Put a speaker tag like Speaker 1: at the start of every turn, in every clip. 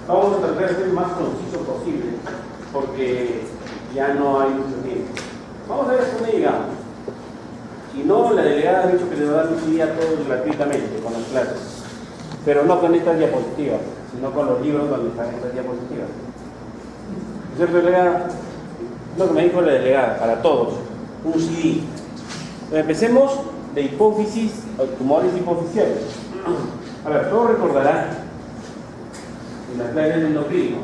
Speaker 1: Vamos a tratar de ser lo más conciso posible, porque ya no hay mucho tiempo. Vamos a ver hasta dónde llegamos. Si no, la delegada ha dicho que le va a dar un día a todos gratuitamente con las clases, pero no con estas diapositivas, sino con los libros donde están estas diapositivas. ¿Cierto, delegada? Lo que me dijo la delegada, para todos, un CD. Empecemos de hipófisis, tumores hipoficiales. A ver, todos recordarán en las clases de endocrino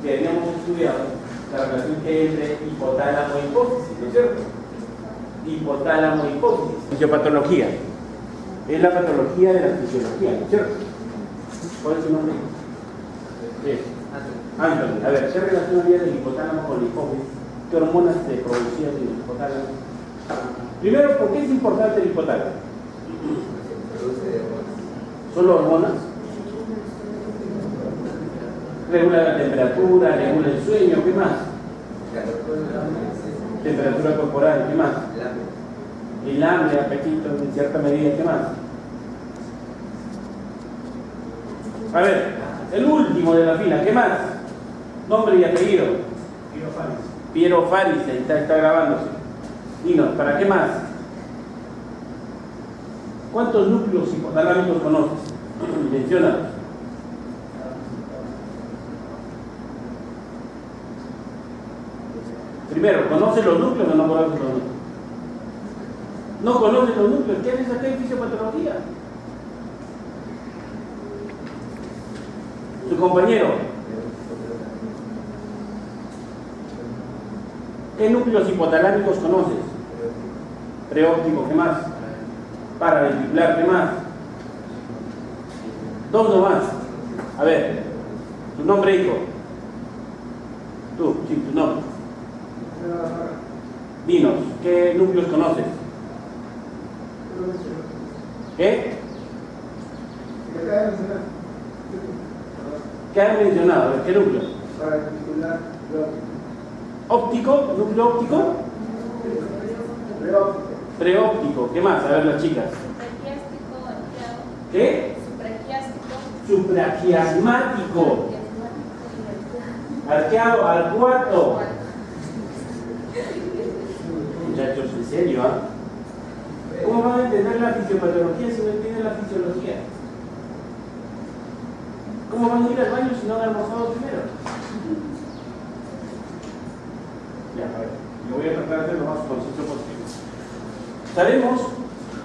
Speaker 1: que habíamos estudiado la relación que hay entre hipotálamo e hipófisis, ¿no es cierto? Hipotálamo e hipófisis. Fisiopatología. Es la patología de la fisiología, ¿no es cierto? ¿Cuál es su nombre? Anthony. A ver, ¿qué relación había del hipotálamo con la hipófisis? ¿Qué hormonas se producían en el hipotálamo? Primero, ¿por qué es importante el hipotálamo? ¿Solo hormonas? Regula la temperatura, regula el sueño, ¿qué más? Temperatura corporal, ¿qué más? El hambre, apetito, en cierta medida, ¿qué más? A ver, el último de la fila, ¿qué más? Nombre y apellido. Piero Faris, ahí está grabándose. Dinos, ¿para qué más? ¿Cuántos núcleos hipotalámicos conoces? Menciónalos. Primero, ¿conoces los núcleos o no conoces los núcleos? ¿No conoces los núcleos? ¿Qué haces acá en fisiopatología? Su compañero. ¿Qué núcleos hipotalámicos conoces? Preóptico, ¿qué más? Paraventricular, ¿qué más? Dos nomás. A ver, tu nombre, hijo. Tú, sí, tu nombre. Dinos, ¿qué núcleos conoces? ¿Qué? ¿Qué han mencionado? A ver, ¿qué núcleo? ¿Óptico? ¿Núcleo óptico? Preóptico. ¿Qué más? A ver, las chicas. ¿Qué? Supraquiasmático. Arqueado, arcuato. Muchachos, en serio, ¿ah? ¿Cómo van a entender la fisiopatología si no entienden la fisiología? ¿Cómo van a ir al baño si no han almorzado primero? Ya, a ver, yo voy a tratar de ser lo más conciso posible. Sabemos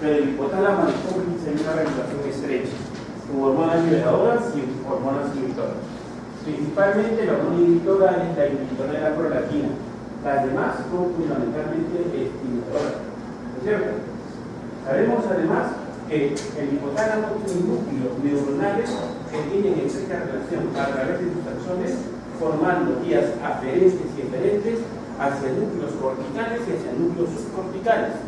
Speaker 1: que del hipotálamo al hipófisis hay una regulación estrecha, con hormonas liberadoras y hormonas inhibitoras. Principalmente la hormona inhibitora es la inhibitora de la prolactina. Las demás son fundamentalmente estimuladoras, ¿no es cierto? Sabemos además que el hipotálamo tiene núcleos neuronales que tienen estrecha relación a través de sus axones, formando vías aferentes y eferentes hacia núcleos corticales y hacia núcleos subcorticales.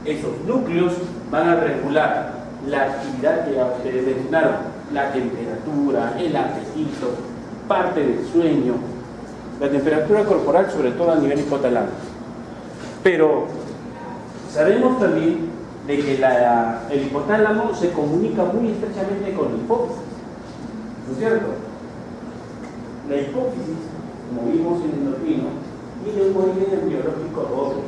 Speaker 1: Esos núcleos van a regular la actividad que ya ustedes mencionaron, la temperatura, el apetito, parte del sueño, la temperatura corporal, sobre todo a nivel hipotalámico. Pero sabemos también de que el hipotálamo se comunica muy estrechamente con la hipófisis, ¿no es cierto? La hipófisis, como vimos en el endocrino, tiene un origen biológico doble,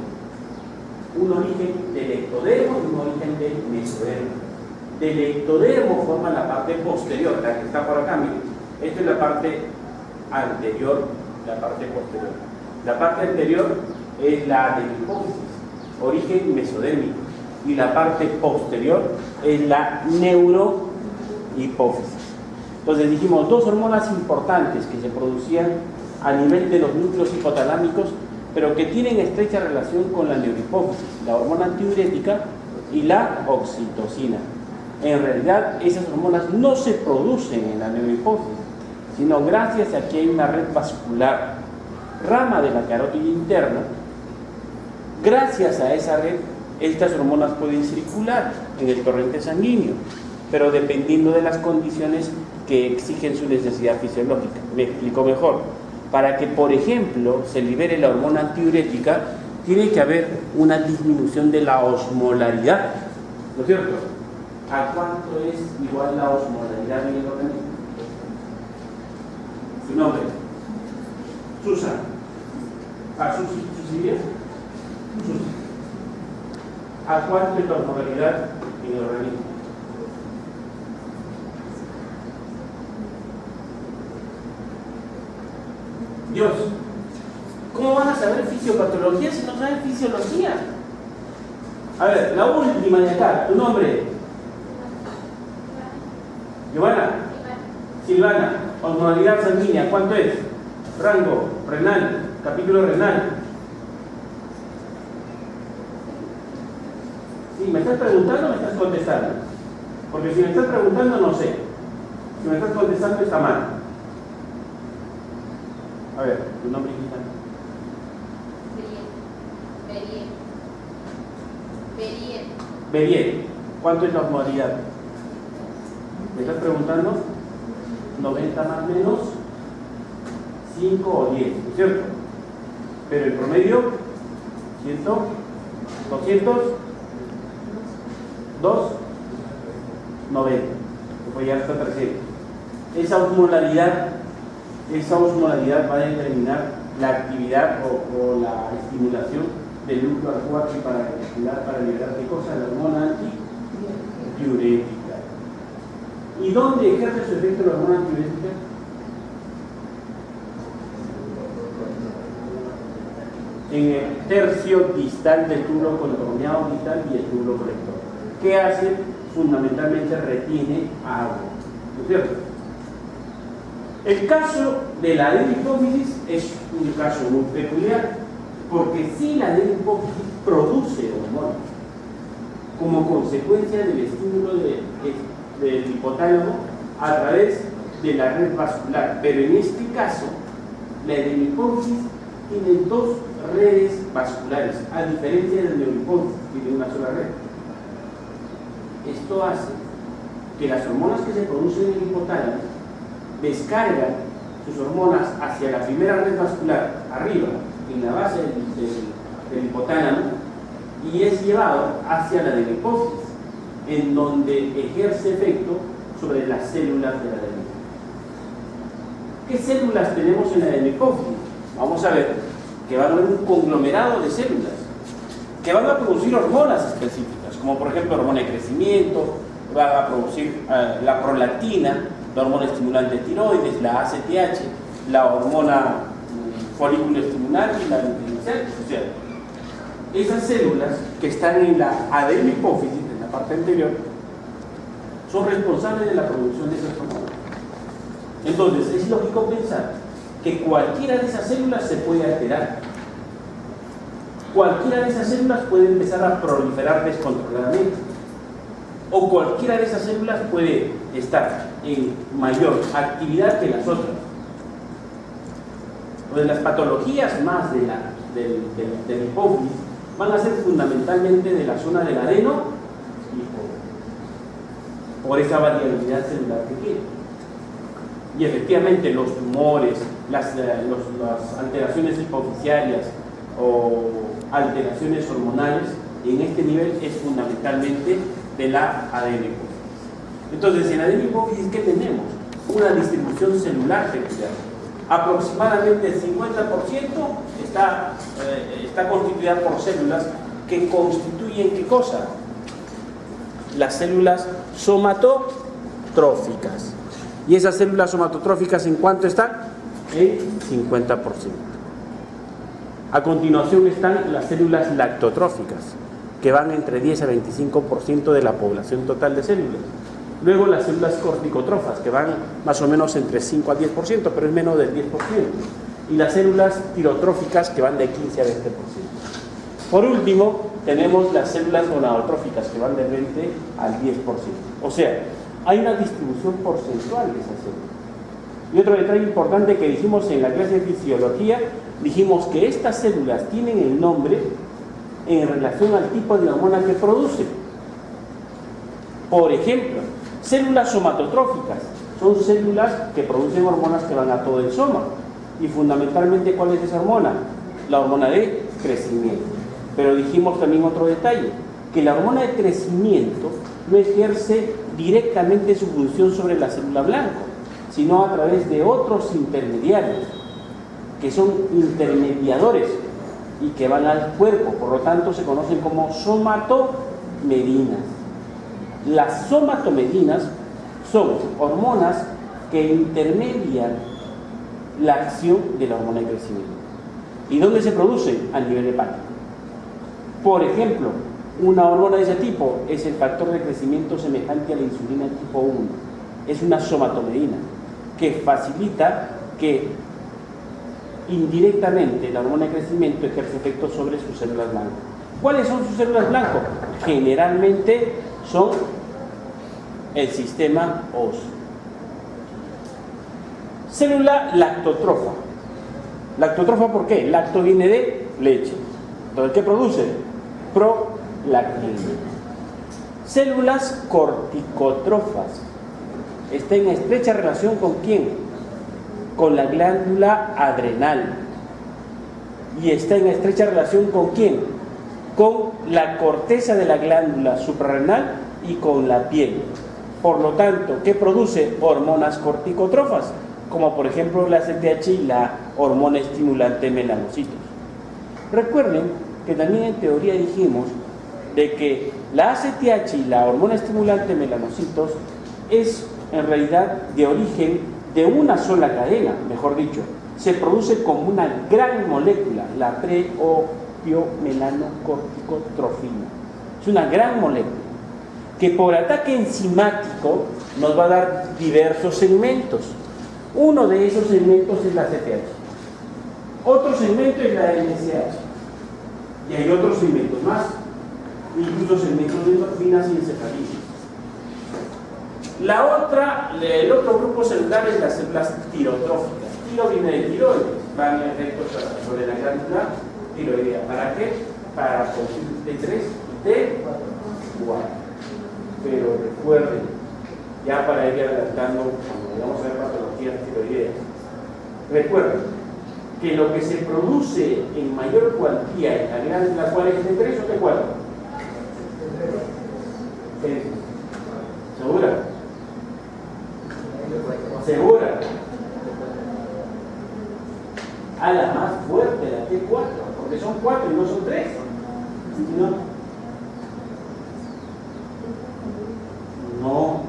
Speaker 1: un origen del ectodermo y un origen del mesodermo. Del ectodermo forma la parte posterior, la que está por acá, miren. Esta es la parte anterior, la parte posterior. La parte anterior es la de la hipófisis, origen mesodérmico, y la parte posterior es la neurohipófisis. Entonces dijimos dos hormonas importantes que se producían a nivel de los núcleos hipotalámicos, pero que tienen estrecha relación con la neurohipófisis, la hormona antidiurética y la oxitocina. En realidad esas hormonas no se producen en la neurohipófisis, sino gracias a que hay una red vascular, rama de la carótida interna. Gracias a esa red, estas hormonas pueden circular en el torrente sanguíneo, pero dependiendo de las condiciones que exigen su necesidad fisiológica. Me explico mejor. Para que, por ejemplo, se libere la hormona antidiurética, tiene que haber una disminución de la osmolaridad, ¿no es cierto? ¿A cuánto es igual la osmolaridad en el organismo? Tu nombre. Susan. ¿A Susilia? Susan. ¿A cuál es la osmolaridad en el organismo? Dios, ¿cómo van a saber fisiopatología si no saben fisiología? A ver, la última de acá, tu nombre. Giovanna. Silvana. Osmolaridad sanguínea, ¿cuánto es? Rango, renal, capítulo renal. ¿Sí? ¿Me estás preguntando o me estás contestando? Porque si me estás preguntando, no sé. Si me estás contestando, está mal. A ver, tu nombre, hijita. Beriel. ¿Cuánto es la osmolaridad? ¿Me estás preguntando? 90 más menos 5 o 10, ¿no es cierto? Pero el promedio 100, 200, 2, 90. Después ya está 300. Esa osmolaridad va a determinar la actividad o la estimulación del núcleo acuático para liberar qué cosa, la hormona antidiurética. ¿Y dónde ejerce su efecto la hormona antidiurética? En el tercio distal del túbulo contorneado distal y el túbulo colector. ¿Qué hace? Fundamentalmente retiene agua. ¿No es cierto? El caso de la adenohipófisis es un caso muy peculiar, porque si la adenohipófisis produce hormonas como consecuencia del estímulo del hipotálamo a través de la red vascular, pero en este caso la adenohipófisis tiene dos redes vasculares, a diferencia de la neurohipófisis que tiene una sola red. Esto hace que las hormonas que se producen en el hipotálamo descargan sus hormonas hacia la primera red vascular, arriba, en la base del hipotálamo, y es llevado hacia la adenohipófisis, en donde ejerce efecto sobre las células de la adenohipófisis. ¿Qué células tenemos en la adenohipófisis? Vamos a ver que van a haber un conglomerado de células que van a producir hormonas específicas, como por ejemplo hormona de crecimiento, van a producir la prolactina, la hormona estimulante de tiroides, la ACTH, la hormona folículo estimulante y la luteinizante. O sea, esas células que están en la adenohipófisis, en la parte anterior, son responsables de la producción de esas hormonas. Entonces, es lógico pensar que cualquiera de esas células se puede alterar. Cualquiera de esas células puede empezar a proliferar descontroladamente. O cualquiera de esas células puede estar en mayor actividad que las otras. Pues las patologías más de la hipófisis van a ser fundamentalmente de la zona del adeno y por esa variabilidad celular que tiene. Y efectivamente los tumores, las alteraciones hipofisiarias o alteraciones hormonales en este nivel es fundamentalmente de la adenohipófisis. Entonces, en la adenohipófisis, ¿qué tenemos? Una distribución celular peculiar. Aproximadamente el 50% está constituida por células que constituyen ¿qué cosa? Las células somatotróficas. ¿Y esas células somatotróficas en cuánto están? En 50%. A continuación están las células lactotróficas, que van entre 10 a 25% de la población total de células. Luego las células corticotrófas, que van más o menos entre 5 a 10%, pero es menos del 10%. Y las células tirotróficas, que van de 15 a 20%. Por último, tenemos las células gonadotróficas, que van del 20 al 10%. O sea, hay una distribución porcentual de esas células. Y otro detalle importante que dijimos en la clase de fisiología, dijimos que estas células tienen el nombre en relación al tipo de hormona que producen. Por ejemplo, células somatotróficas son células que producen hormonas que van a todo el soma. Y fundamentalmente, ¿cuál es esa hormona? La hormona de crecimiento. Pero dijimos también otro detalle, que la hormona de crecimiento no ejerce directamente su función sobre la célula blanco,
Speaker 2: sino a través de otros intermediarios, que son intermediadores y que van al cuerpo, por lo tanto se conocen como somatomedinas. Las somatomedinas son hormonas que intermedian la acción de la hormona de crecimiento. ¿Y dónde se producen? A nivel hepático. Por ejemplo, una hormona de ese tipo es el factor de crecimiento semejante a la insulina tipo 1. Es una somatomedina que facilita que indirectamente la hormona de crecimiento ejerce efecto sobre sus células blancas. ¿Cuáles son sus células blancas? Generalmente son el sistema óseo. Célula lactotrofa. ¿Lactotrofa por qué? Lacto viene de leche. Entonces, ¿qué produce? Prolactina. Células corticotrofas. Está en estrecha relación ¿con quién? Con la glándula adrenal. ¿Y está en estrecha relación con quién? Con la corteza de la glándula suprarrenal y con la piel. Por lo tanto, ¿qué produce? Hormonas corticotrofas, como por ejemplo la ACTH y la hormona estimulante melanocitos. Recuerden que también en teoría dijimos de que la ACTH y la hormona estimulante melanocitos es en realidad de origen de una sola cadena, mejor dicho, se produce como una gran molécula, la preopiomelanocorticotrofina. Es una gran molécula que por ataque enzimático nos va a dar diversos segmentos. Uno de esos segmentos es la ACTH, otro segmento es la MSH, y hay otros segmentos más, incluso segmentos de endorfinas y encefalitis. El otro grupo celular es las células tirotróficas. Tiro viene de tiroides, van a efectos sobre la glándula tiroidea. ¿Para qué? Para producir T3 y T4. Pero recuerden, ya para ir adelantando, cuando vamos a ver patologías tiroideas, recuerden que lo que se produce en mayor cuantía en la glándula, ¿cuál es T3 o T4? ¿Segura? ¿Segura? A la más fuerte, la T4, porque son 4 y no son 3. No.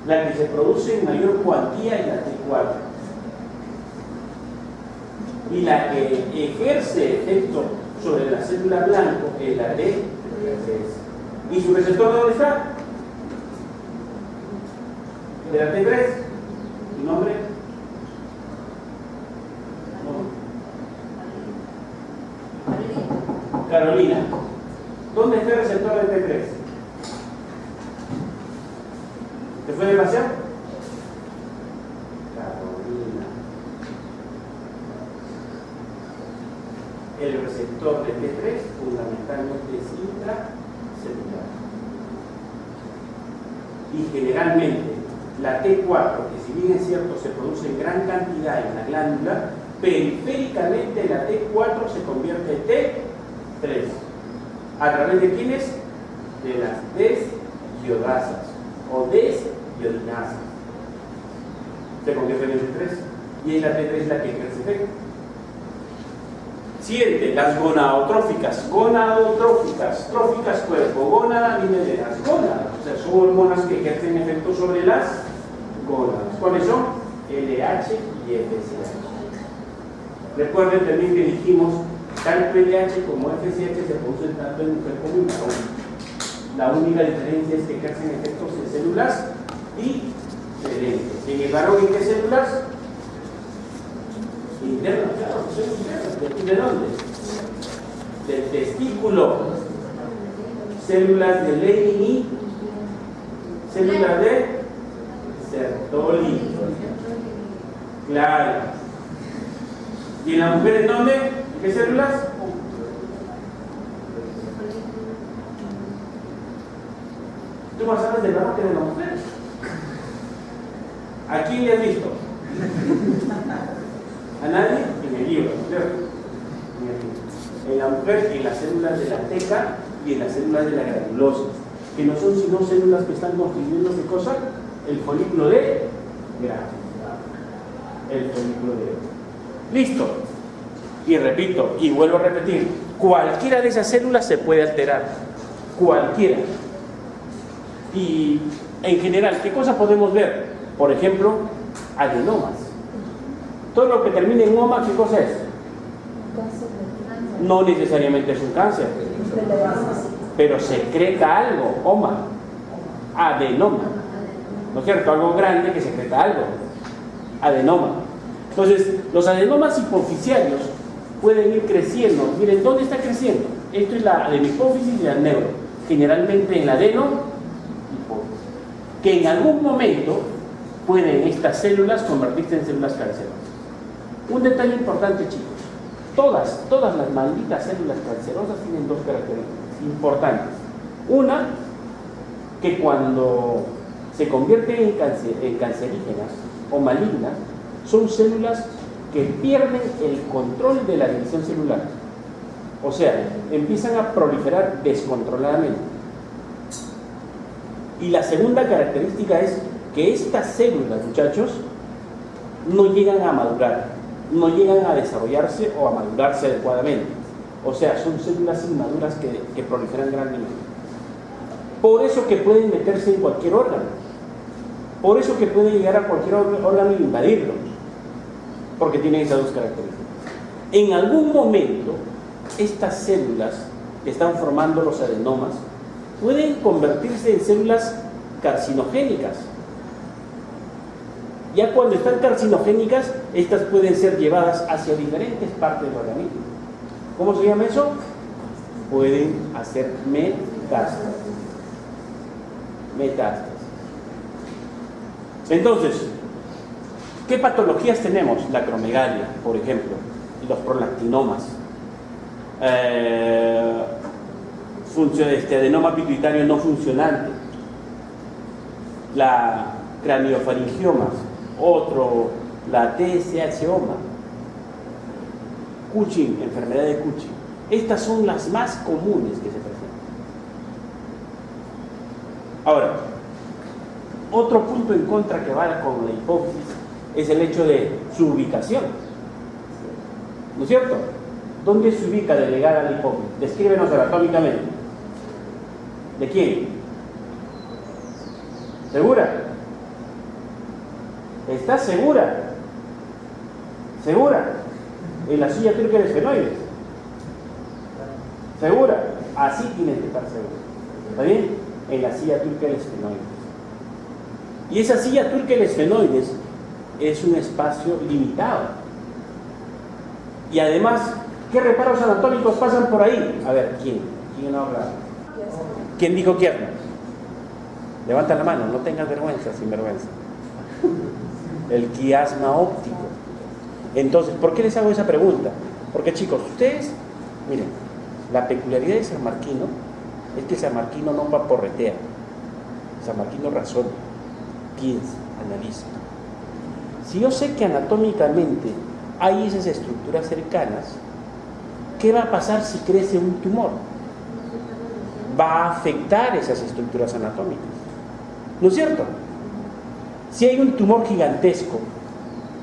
Speaker 2: La que se produce en mayor cuantía es la T4. Y la que ejerce efecto sobre la célula blanco es la T3. ¿Y su receptor dónde está? De la T3. ¿Tu nombre? No. Carolina. ¿Dónde está el receptor de T3? ¿Te fue demasiado? Carolina. El receptor de T3 fundamentalmente es intracelular. Y generalmente la T4, que si bien es cierto se produce en gran cantidad en la glándula, periféricamente la T4 se convierte en T3. ¿A través de quiénes? De las desiodasas o desiodinasas. Se convierte en T3 y es la T3 la que ejerce efecto. Siguiente, las gonadotróficas. Gonadotróficas, tróficas cuerpo, gónada viene de las gónadas, o sea, son hormonas que ejercen efecto sobre las gónadas. ¿Cuáles son? LH y FSH. Recuerden también que dijimos, tanto LH como FSH se producen tanto en mujer como en varón. La única diferencia es que ejercen efectos en células diferentes. En el varón, ¿en qué células? Internas, claro, son internas. ¿De dónde? Del testículo. Células de Leydig y células de Sertoli. Claro. ¿Y en la mujer en dónde? ¿En qué células? Tú más sabes del varón que de la mujer. ¿A quién le has visto? ¿A nadie? En el libro, ¿cierto? En la mujer, en las células de la teca y en las células de la granulosa, que no son sino células que están constituidos de cosas El folículo de grano. El folículo de grano. Listo. Y repito, y vuelvo a repetir, cualquiera de esas células se puede alterar. Cualquiera. Y en general, ¿qué cosas podemos ver? Por ejemplo, adenomas. Todo lo que termine en oma, ¿qué cosa es? No necesariamente es un cáncer, pero secreta algo, oma, adenoma, ¿no es cierto? Algo grande que secreta algo, adenoma. Entonces, los adenomas hipoficiarios pueden ir creciendo. Miren, ¿dónde está creciendo? Esto es la adenopófisis y la neuro, generalmente en la adenohipófisis, que en algún momento pueden estas células convertirse en células cancerosas. Un detalle importante, chicos. Todas las malditas células cancerosas tienen dos características importantes. Una, que cuando se convierten en cancerígenas o malignas, son células que pierden el control de la división celular. O sea, empiezan a proliferar descontroladamente. Y la segunda característica es que estas células, muchachos, no llegan a madurar, no llegan a desarrollarse o a madurarse adecuadamente. O sea, son células inmaduras que proliferan grandemente. Por eso que pueden meterse en cualquier órgano. Por eso que pueden llegar a cualquier órgano e invadirlo. Porque tienen esas dos características. En algún momento, estas células que están formando los adenomas pueden convertirse en células carcinogénicas. Ya cuando están carcinogénicas, estas pueden ser llevadas hacia diferentes partes del organismo. ¿Cómo se llama eso? Pueden hacer metástasis. Metástasis. Entonces, ¿qué patologías tenemos? La acromegalia, por ejemplo, los prolactinomas, adenoma pituitario no funcionante, la craniofaringiomas, la TSH-oma, Cushing, enfermedad de Cushing. Estas son las más comunes que se presentan. Ahora, otro punto en contra que va con la hipófisis es el hecho de su ubicación. ¿No es cierto? ¿Dónde se ubica delegada la hipófisis? Descríbenos anatómicamente. ¿De quién? ¿Segura? ¿Estás segura? ¿Segura? En la silla turca de esfenoides. ¿Segura? Así tienes que estar segura. ¿Está bien? En la silla turca de esfenoides. Y esa silla turca de esfenoides es un espacio limitado. Y además, ¿qué reparos anatómicos pasan por ahí? A ver, ¿quién? ¿Quién habla? ¿Quién dijo quién? Levanta la mano, no tengas vergüenza, sin vergüenza. El quiasma óptico. Entonces, ¿por qué les hago esa pregunta? Porque, chicos, ustedes, miren, la peculiaridad de San Marquino es que San Marquino no vaporretea. San Marquino razona, piensa, analiza. Si yo sé que anatómicamente hay esas estructuras cercanas, ¿qué va a pasar si crece un tumor? Va a afectar esas estructuras anatómicas. ¿No es cierto? Si hay un tumor gigantesco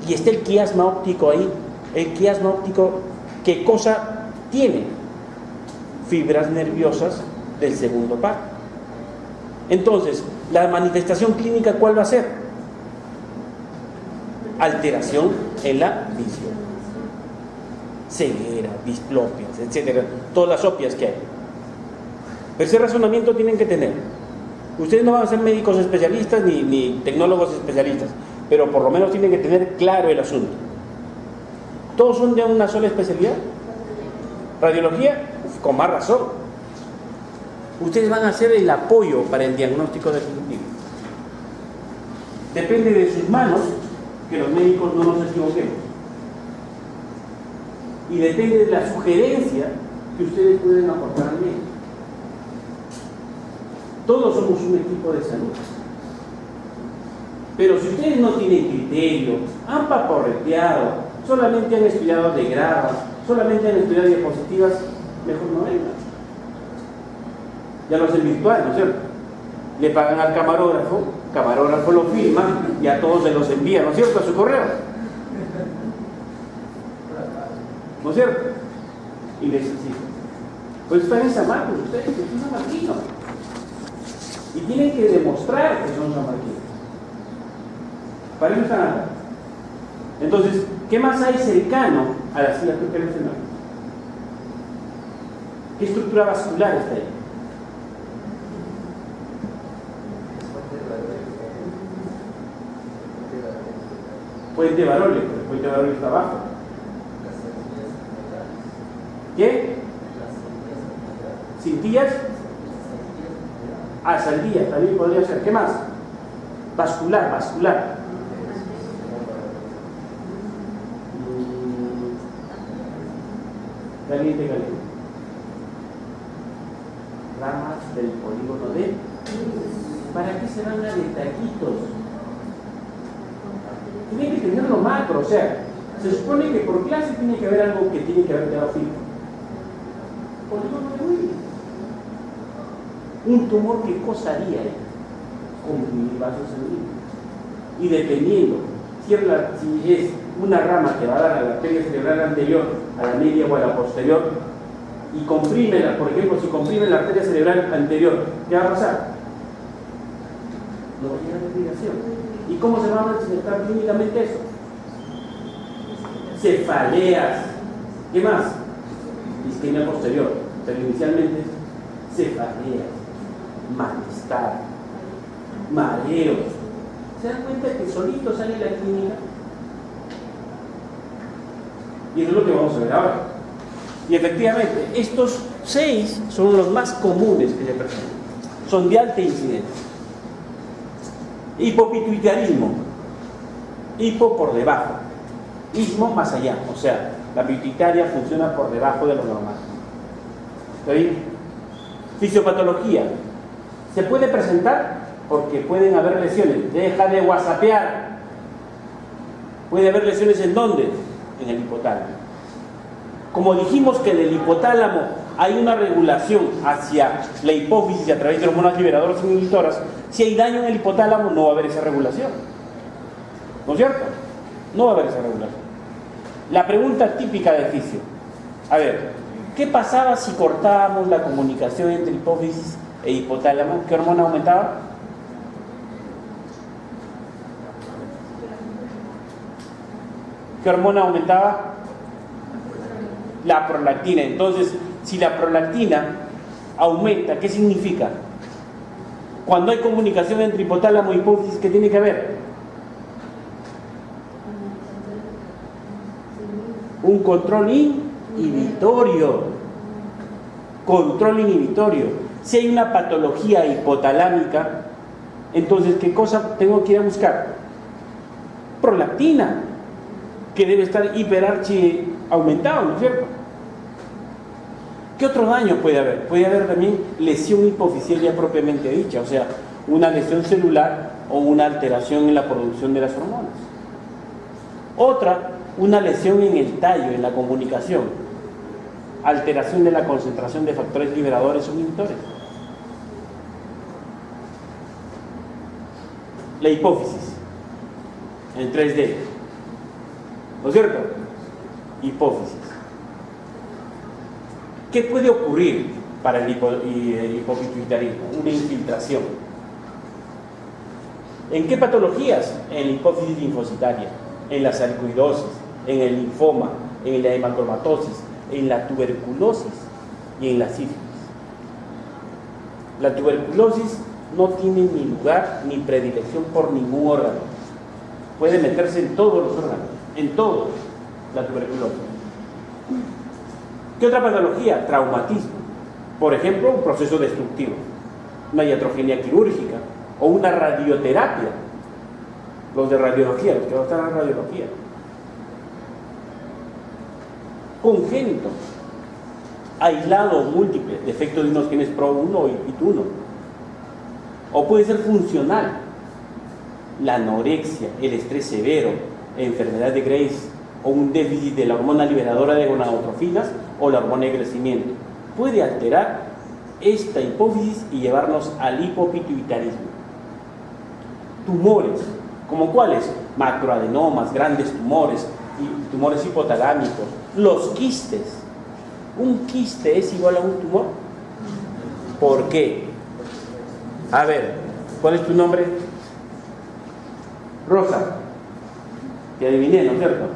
Speaker 2: y está el quiasma óptico ahí, el quiasma óptico, ¿qué cosa tiene? Fibras nerviosas del segundo par. Entonces, la manifestación clínica, ¿cuál va a ser? Alteración en la visión. Ceguera, displapias, etcétera. Todas las opias que hay. Pero ese razonamiento tienen que tener. Ustedes no van a ser médicos especialistas ni tecnólogos especialistas, pero por lo menos tienen que tener claro el asunto. ¿Todos son de una sola especialidad? ¿Radiología? Con más razón. Ustedes van a hacer el apoyo para el diagnóstico definitivo. Depende de sus manos que los médicos no nos equivoquemos. Y depende de la sugerencia que ustedes pueden aportar al médico. Todos somos un equipo de salud. Pero si ustedes no tienen criterio, han vaporreteado, solamente han estudiado de grado, solamente han estudiado diapositivas, mejor no vengan. Ya lo hacen virtual, ¿no es cierto? Le pagan al camarógrafo camarógrafo lo filma y a todos se los envía, ¿no es cierto?, a su correo. ¿No es cierto? Y les dice, pues están en San Marcos, ustedes que son sanmarquinos. Y tienen que demostrar que son sanmarquinos. Para eso están acá. Entonces, ¿qué más hay cercano a la silla que mencionamos? ¿Qué estructura vascular está ahí? Puente Barole, pero el Puente Barole está abajo. ¿Qué? ¿Cintillas? Ah, sandías, también podría ser. ¿Qué más? Vascular. Caliente. Ramas del polígono D. ¿Para qué se van a detallitos? Tiene que tener lo macro, o sea, se supone que por clase tiene que haber algo que tiene que haber quedado fijo. Polígono de Willis. Un tumor, ¿qué cosa haría ahí? Comprimir vasos sanguíneos. Y dependiendo si es una rama que va a dar a la arteria cerebral anterior, a la media o a la posterior, y comprime, por ejemplo, si comprime la arteria cerebral anterior, ¿qué va a pasar? No va a llegar a irrigación. ¿Y cómo se va a manifestar clínicamente eso? Cefaleas. ¿Qué más? Isquemia posterior, pero inicialmente cefaleas, malestar, mareos. ¿Se dan cuenta que solito sale la clínica? Y eso es lo que vamos a ver ahora. Y efectivamente, estos 6 son los más comunes que se presentan. Son de alta incidencia. Hipopituitarismo. Hipo por debajo. Ismo más allá. O sea, la pituitaria funciona por debajo de lo normal. ¿Está bien? Fisiopatología. ¿Se puede presentar? Porque pueden haber lesiones. Deja de whatsappear. ¿Puede haber lesiones en dónde? En el hipotálamo. Como dijimos que del hipotálamo hay una regulación hacia la hipófisis a través de hormonas liberadoras inhibitoras, si hay daño en el hipotálamo no va a haber esa regulación. ¿No es cierto? No va a haber esa regulación. La pregunta típica de fisio. A ver, ¿qué pasaba si cortábamos la comunicación entre hipófisis e hipotálamo? ¿Qué hormona aumentaba? ¿Qué hormona aumentaba? La prolactina. Entonces, si la prolactina aumenta, ¿qué significa? Cuando hay comunicación entre hipotálamo y hipófisis, ¿qué tiene que haber? Un control inhibitorio. Control inhibitorio. Si hay una patología hipotalámica, entonces, ¿qué cosa tengo que ir a buscar? Prolactina, que debe estar hiperarchi aumentado, ¿no es cierto? ¿Qué otro daño puede haber? Puede haber también lesión hipofisial ya propiamente dicha, o sea, una lesión celular o una alteración en la producción de las hormonas. Otra, una lesión en el tallo, en la comunicación, alteración de la concentración de factores liberadores o inhibitores. La hipófisis, en 3D, ¿no es cierto? Hipófisis. ¿Qué puede ocurrir para el hipopituitarismo? Una infiltración. ¿En qué patologías? En la hipófisis linfocitaria, en la sarcoidosis, en el linfoma, en la hemacromatosis, en la tuberculosis y en la sífilis. La tuberculosis no tiene ni lugar ni predilección por ningún órgano. Puede meterse en todos los órganos, en todos, la tuberculosis. ¿Qué otra patología? Traumatismo. Por ejemplo, un proceso destructivo, una iatrogenia quirúrgica o una radioterapia. Los de radiología, los que van a estar en radiología. Congénito, aislado o múltiple, defecto de unos genes PRO1 y PIT1. O puede ser funcional, la anorexia, el estrés severo, enfermedad de Graves o un déficit de la hormona liberadora de gonadotrofinas o la hormona de crecimiento. Puede alterar esta hipófisis y llevarnos al hipopituitarismo. tumores. ¿Como cuáles? Macroadenomas, grandes tumores, y tumores hipotalámicos. Los quistes. ¿Un quiste es igual a un tumor? ¿Por qué? A ver, ¿cuál es tu nombre? Rosa. Te adiviné, ¿no es cierto?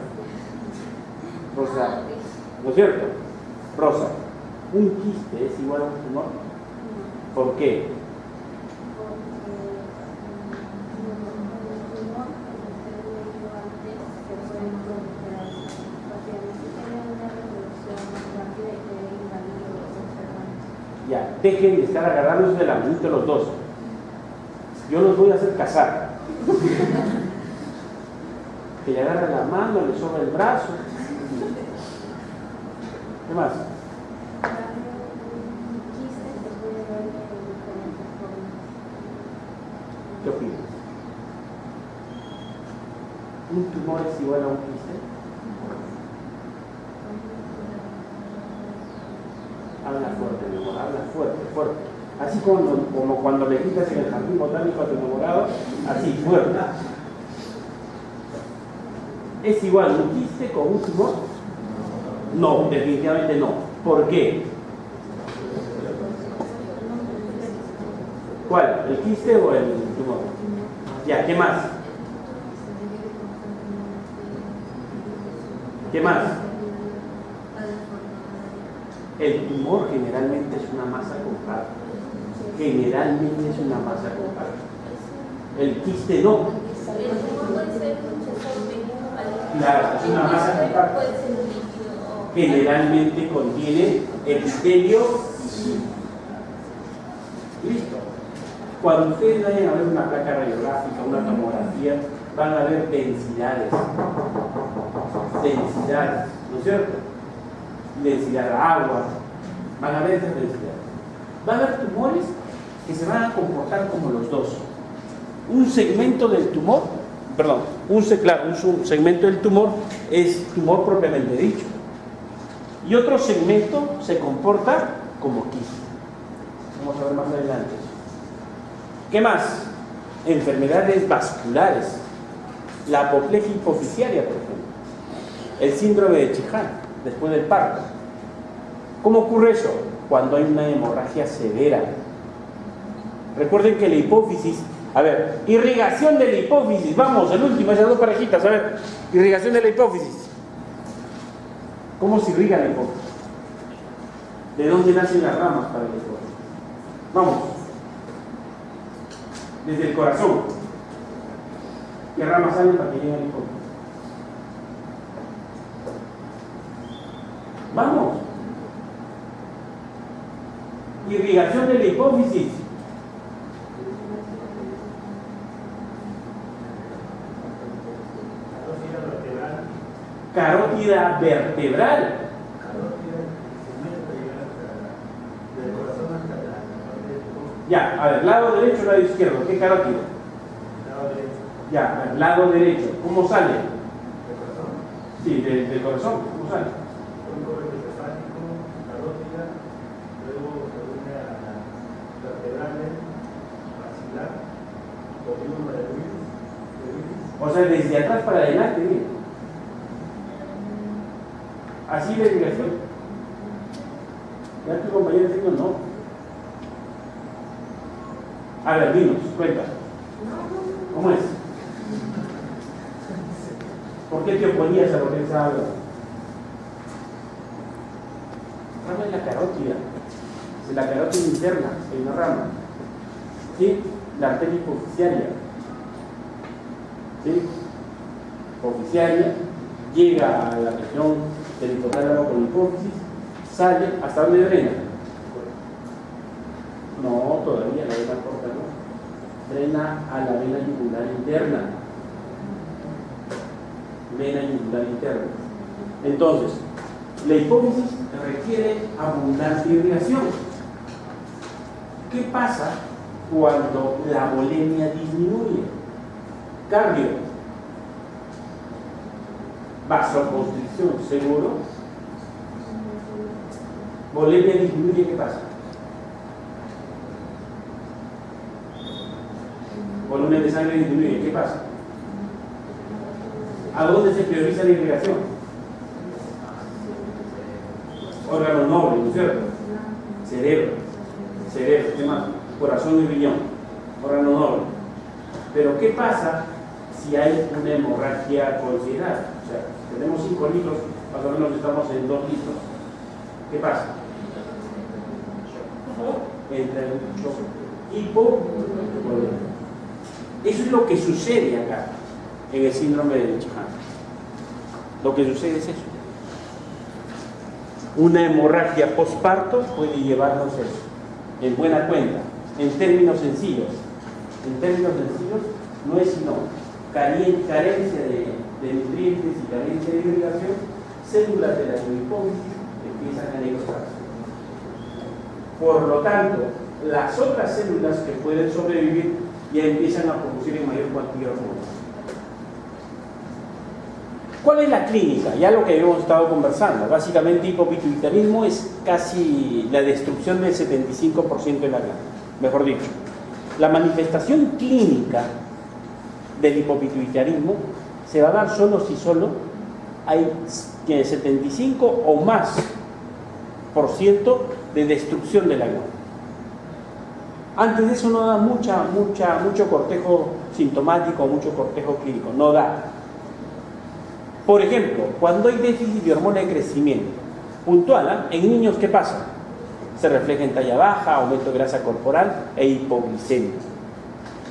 Speaker 2: Rosa. ¿No es cierto? Rosa. ¿Un quiste es igual a un tumor? ¿Por qué? Ya, dejen de estar agarrándose de la manita los dos. Yo los voy a hacer casar. Que le agarra la mano, le sobra el brazo. ¿Qué más? ¿Qué opinas? ¿Un tumor es igual a un quiste? Habla fuerte, mi amor, habla fuerte, fuerte. Así como cuando le quitas en el jardín botánico a tu enamorado, así, fuerte. ¿Es igual un quiste con un tumor? No, definitivamente no. ¿Por qué? ¿Cuál? ¿El quiste o el tumor? Ya, ¿qué más? ¿Qué más? El tumor generalmente es una masa compacta. Generalmente es una masa compacta. El quiste no. Claro, es una masa compacta. Generalmente contiene epitelio. Listo. Cuando ustedes vayan a ver una placa radiográfica, una tomografía, van a ver densidades. Densidades, ¿no es cierto? Densidad de agua, van a ver esas densidades. Van a haber tumores que se van a comportar como los dos. Un segmento del tumor, perdón, un segmento del tumor es tumor propiamente dicho. Y otro segmento se comporta como quiste. Vamos a ver más adelante. ¿Qué más? Enfermedades vasculares. La apoplejía hipoficiaria, por ejemplo. El síndrome de Chihán, después del parto. ¿Cómo ocurre eso? Cuando hay una hemorragia severa. Recuerden que la hipófisis, a ver, irrigación de la hipófisis, vamos, el último, esas dos parejitas, a ver, irrigación de la hipófisis. ¿Cómo se irriga la hipófisis? ¿De dónde nacen las ramas para la hipófisis? Vamos. Desde el corazón. ¿Qué ramas salen para que llegue a la hipófisis? Vamos. Irrigación de la hipófisis. Carótida vertebral. Ya, a ver, lado derecho, lado izquierdo. ¿Qué carótida? Ya, lado derecho. ¿Cómo sale? Sí, del corazón. ¿Cómo sale? O sea, desde atrás para adelante, mira. Así la irrigación. Ya tu compañero dijo no. A ver, dinos, cuenta. ¿Cómo es? ¿Por qué te oponías a lo que pensaba? Rama es la carótida. Es la carótida interna, es una rama. ¿Sí? La arteria hipoficiaria. ¿Sí? Hipoficiaria llega a la región del hipotálamo con hipófisis, sale, ¿hasta dónde drena? No, todavía la vena corta no. Drena a la vena yugular interna. Vena yugular interna. Entonces, la hipófisis requiere abundante irrigación. ¿Qué pasa cuando la volemia disminuye? Cardio, vasoconstricción, ¿seguro? Volemia disminuye, ¿qué pasa?
Speaker 1: Volumen de sangre disminuye. ¿Qué pasa? ¿A dónde se prioriza la irrigación? Órganos nobles, ¿no es cierto? Cerebro. ¿Qué más? Corazón y riñón. Órgano noble. Pero ¿qué pasa si hay una hemorragia considerable? O sea, tenemos 5 litros, más o menos estamos en 2 litros. ¿Qué pasa? Entra en un shock hipovolémico. Eso es lo que sucede acá en el síndrome de Leach-Hansen. Lo que sucede es eso. Una hemorragia postparto puede llevarnos eso. En buena cuenta, en términos sencillos. En términos sencillos, no es sino carencia de nutrientes y carencia de irrigación, células de la hipófisis empiezan a necrotarse. Por lo tanto, las otras células que pueden sobrevivir ya empiezan a producir en mayor cantidad hormonas. ¿Cuál es la clínica? Ya lo que hemos estado conversando. Básicamente, hipopituitarismo es casi la destrucción del 75% de la glándula. Mejor dicho, la manifestación clínica del hipopituitarismo se va a dar solo si solo hay 75 o más % de destrucción de la glándula. Antes de eso no da mucho cortejo sintomático, mucho cortejo clínico, no da. Por ejemplo, cuando hay déficit de hormona de crecimiento puntual, en niños, ¿qué pasa? Se refleja en talla baja, aumento de grasa corporal e hipoglicemia.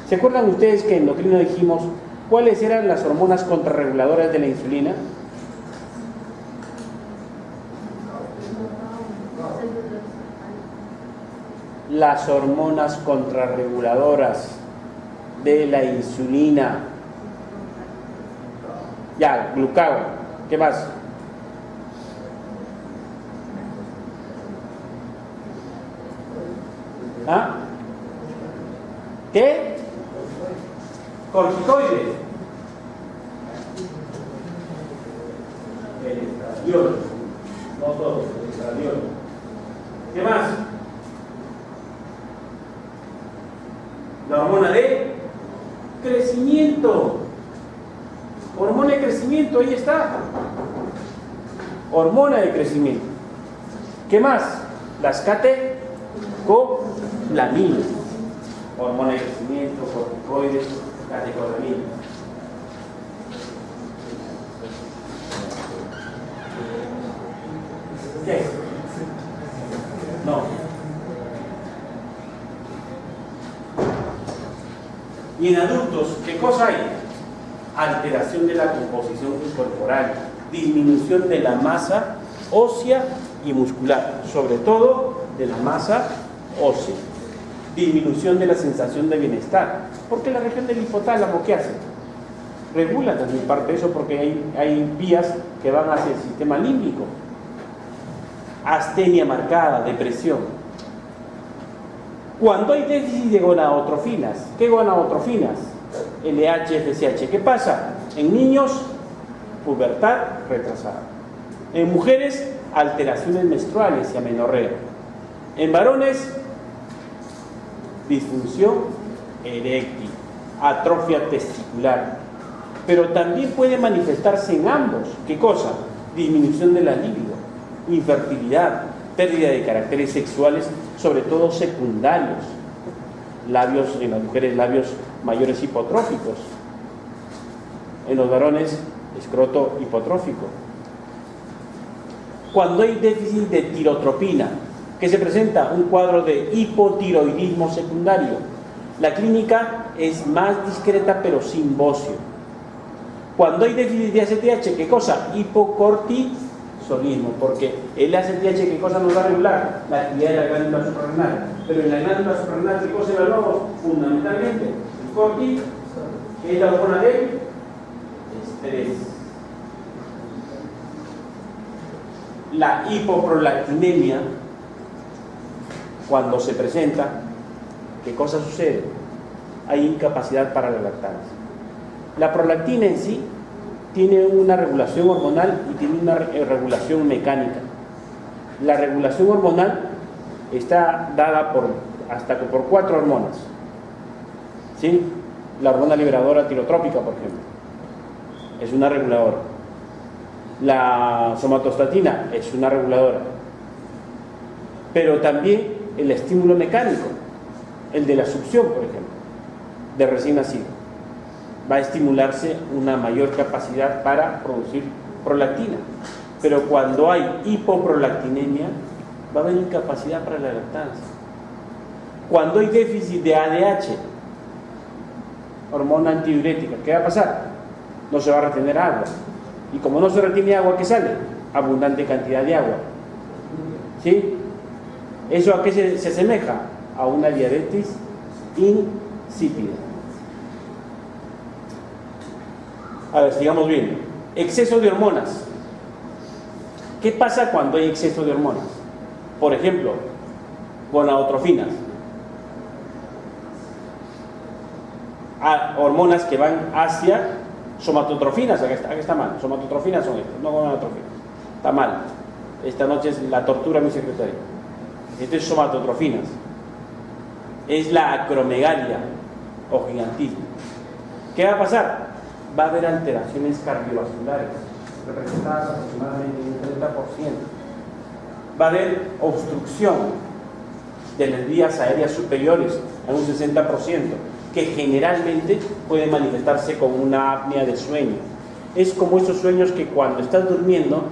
Speaker 1: ¿Se acuerdan ustedes que en endocrino dijimos cuáles eran las hormonas contrarreguladoras de la insulina? Las hormonas contrarreguladoras de la insulina. Ya, glucagón. ¿Qué más? ¿Ah? ¿Qué? Corticoides. El estradiol. No todos, el estradiol. ¿Qué más? La hormona de crecimiento. Hormona de crecimiento, ahí está. Hormona de crecimiento. ¿Qué más? Las catecolaminas. Hormona de crecimiento, corticoides, catecolaminas. ¿Qué? No. Y en adultos, ¿qué cosa hay? Alteración de la composición corporal, disminución de la masa ósea y muscular, sobre todo de la masa ósea, disminución de la sensación de bienestar, porque la región del hipotálamo, ¿qué hace? Regula también parte de eso, porque hay vías que van hacia el sistema límbico. Astenia marcada, depresión. Cuando hay déficit de gonadotrofinas, ¿qué gonadotrofinas? LH, FSH. ¿Qué pasa? En niños, pubertad retrasada. En mujeres, alteraciones menstruales y amenorrea. En varones, disfunción eréctil, atrofia testicular. Pero también puede manifestarse en ambos. ¿Qué cosa? Disminución de la libido, infertilidad, pérdida de caracteres sexuales, sobre todo secundarios. Labios, en las mujeres, labios mayores hipotróficos. En los varones, escroto hipotrófico. Cuando hay déficit de tirotropina, ¿qué se presenta? Un cuadro de hipotiroidismo secundario. La clínica es más discreta pero sin bocio. Cuando hay déficit de ACTH, ¿qué cosa? Hipocortisolismo, porque el ACTH, ¿qué cosa nos va a regular? La actividad de la glándula suprarrenal. Pero en la glándula suprarrenal, ¿qué cosa evaluamos? Fundamentalmente, el corti, que es la hormona del estrés. La hipoprolactinemia, cuando se presenta, ¿qué cosa sucede? Hay incapacidad para la lactancia. La prolactina en sí tiene una regulación hormonal y tiene una regulación mecánica. La regulación hormonal está dada hasta por 4 hormonas. ¿Sí?
Speaker 2: La hormona liberadora tirotrópica, por ejemplo, es una reguladora. La somatostatina es una reguladora. Pero también el estímulo mecánico, el de la succión, por ejemplo, de recién nacido, va a estimularse una mayor capacidad para producir prolactina. Pero cuando hay hipoprolactinemia, va a haber incapacidad para la lactancia. Cuando hay déficit de ADH, hormona antidiurética, ¿qué va a pasar? No se va a retener agua. Y como no se retiene agua, ¿qué sale? Abundante cantidad de agua. ¿Sí? ¿Eso a qué se asemeja? A una diabetes insípida. A ver, sigamos viendo. Exceso de hormonas. ¿Qué pasa cuando hay exceso de hormonas? Por ejemplo, gonadotrofinas. Hormonas que van hacia somatotrofinas. Acá está mal. Somatotrofinas son estas, no gonadotrofinas. Está mal. Esta noche es la tortura a mi secretario. Esto es somatotrofinas. Es la acromegalia o gigantismo. ¿Qué va a pasar? Va a haber alteraciones cardiovasculares representadas aproximadamente en un 30%. Va a haber obstrucción de las vías aéreas superiores en un 60%, que generalmente puede manifestarse con una apnea de sueño. Es como esos sueños que cuando estás durmiendo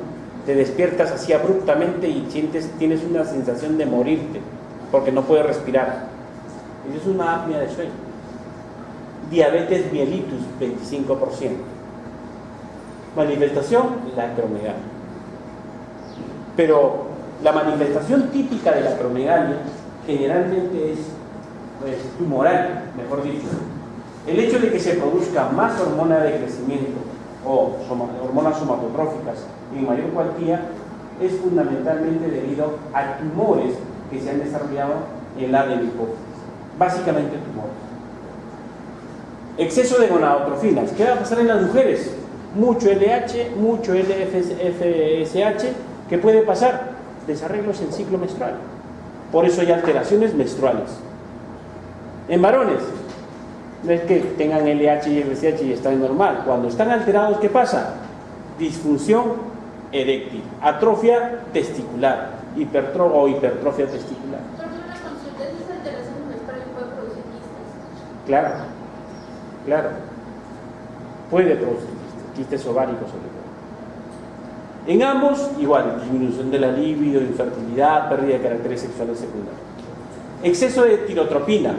Speaker 2: te despiertas así abruptamente y tienes una sensación de morirte porque no puedes respirar. Eso es una apnea de sueño. Diabetes mellitus, 25%. Manifestación, la acromegalia. Pero la manifestación típica de la acromegalia generalmente es tumoral, mejor dicho. El hecho de que se produzca más hormona de crecimiento o hormonas somatotróficas en mayor cuantía es fundamentalmente debido a tumores que se han desarrollado en la de la hipófisis. Básicamente tumores. Exceso de gonadotrofinas. ¿Qué va a pasar en las mujeres? Mucho LH, mucho FSH. ¿Qué puede pasar? Desarreglos en ciclo menstrual. Por eso hay alteraciones menstruales. En varones, no es que tengan LH y FSH y están normal. Cuando están alterados, ¿qué pasa? Disfunción eréctil, atrofia testicular, hipertrofia testicular.
Speaker 3: ¿Por qué una consulta de esas alteraciones menstruales puede producir quistes?
Speaker 2: Claro. Puede producir quistes ováricos sobre todo. En ambos, igual, disminución de la libido, infertilidad, pérdida de caracteres sexuales secundarios. Exceso de tirotropina,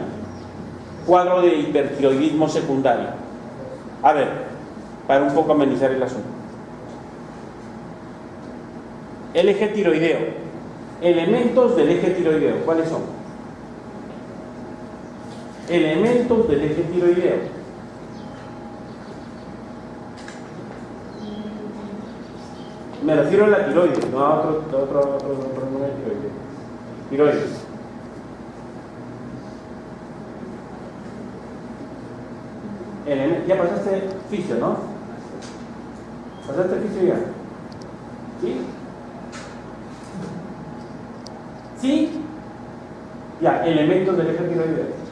Speaker 2: cuadro de hipertiroidismo secundario. A ver, para un poco amenizar el asunto. El eje tiroideo. Elementos del eje tiroideo, ¿cuáles son? Elementos del eje tiroideo. Me refiero a la tiroides, no a otro hormona de tiroides. Tiroides. Ya pasaste fisio, ¿no? ¿Pasaste fisio ya? ¿Sí? ¿Sí? Ya, elementos del eje tiroideo.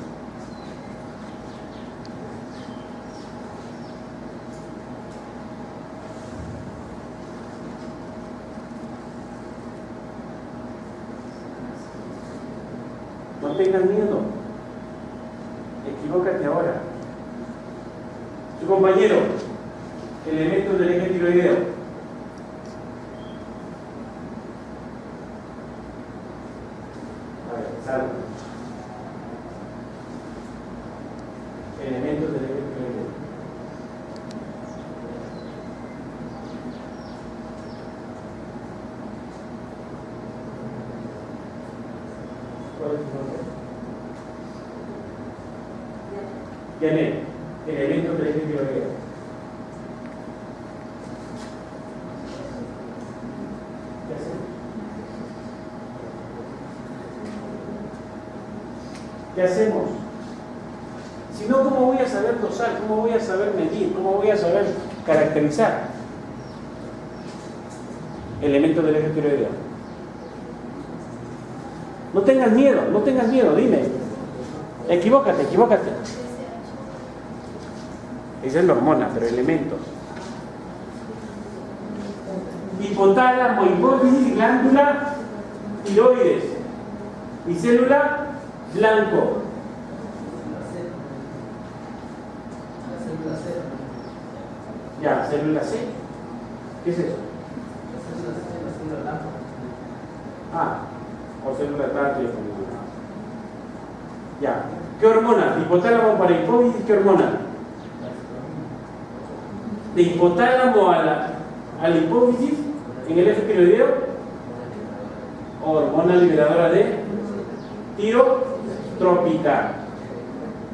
Speaker 2: No tengas miedo. Equivócate ahora. Su compañero, elementos del eje tiroideo. A ver, salve. Elementos del eje tiroideo. ¿Cuál es tu nombre? Janet, elementos del eje tiroideo. ¿Qué hacemos? ¿Qué hacemos? Si no, ¿cómo voy a saber dosar? ¿Cómo voy a saber medir? ¿Cómo voy a saber caracterizar? Elementos del eje tiroideo. No tengas miedo, dime. Equivócate. Esa es la hormona, pero elementos. Hipotálamo, hipófisis, glándula, tiroides y célula blanco. Ya, célula C. ¿Qué es eso? Ah, o célula tráquea. Ya. ¿Qué hormona? Hipotálamo para hipófisis, ¿qué hormona? De hipotálamo a la hipófisis en el eje tiroideo, hormona liberadora de tirotrópica.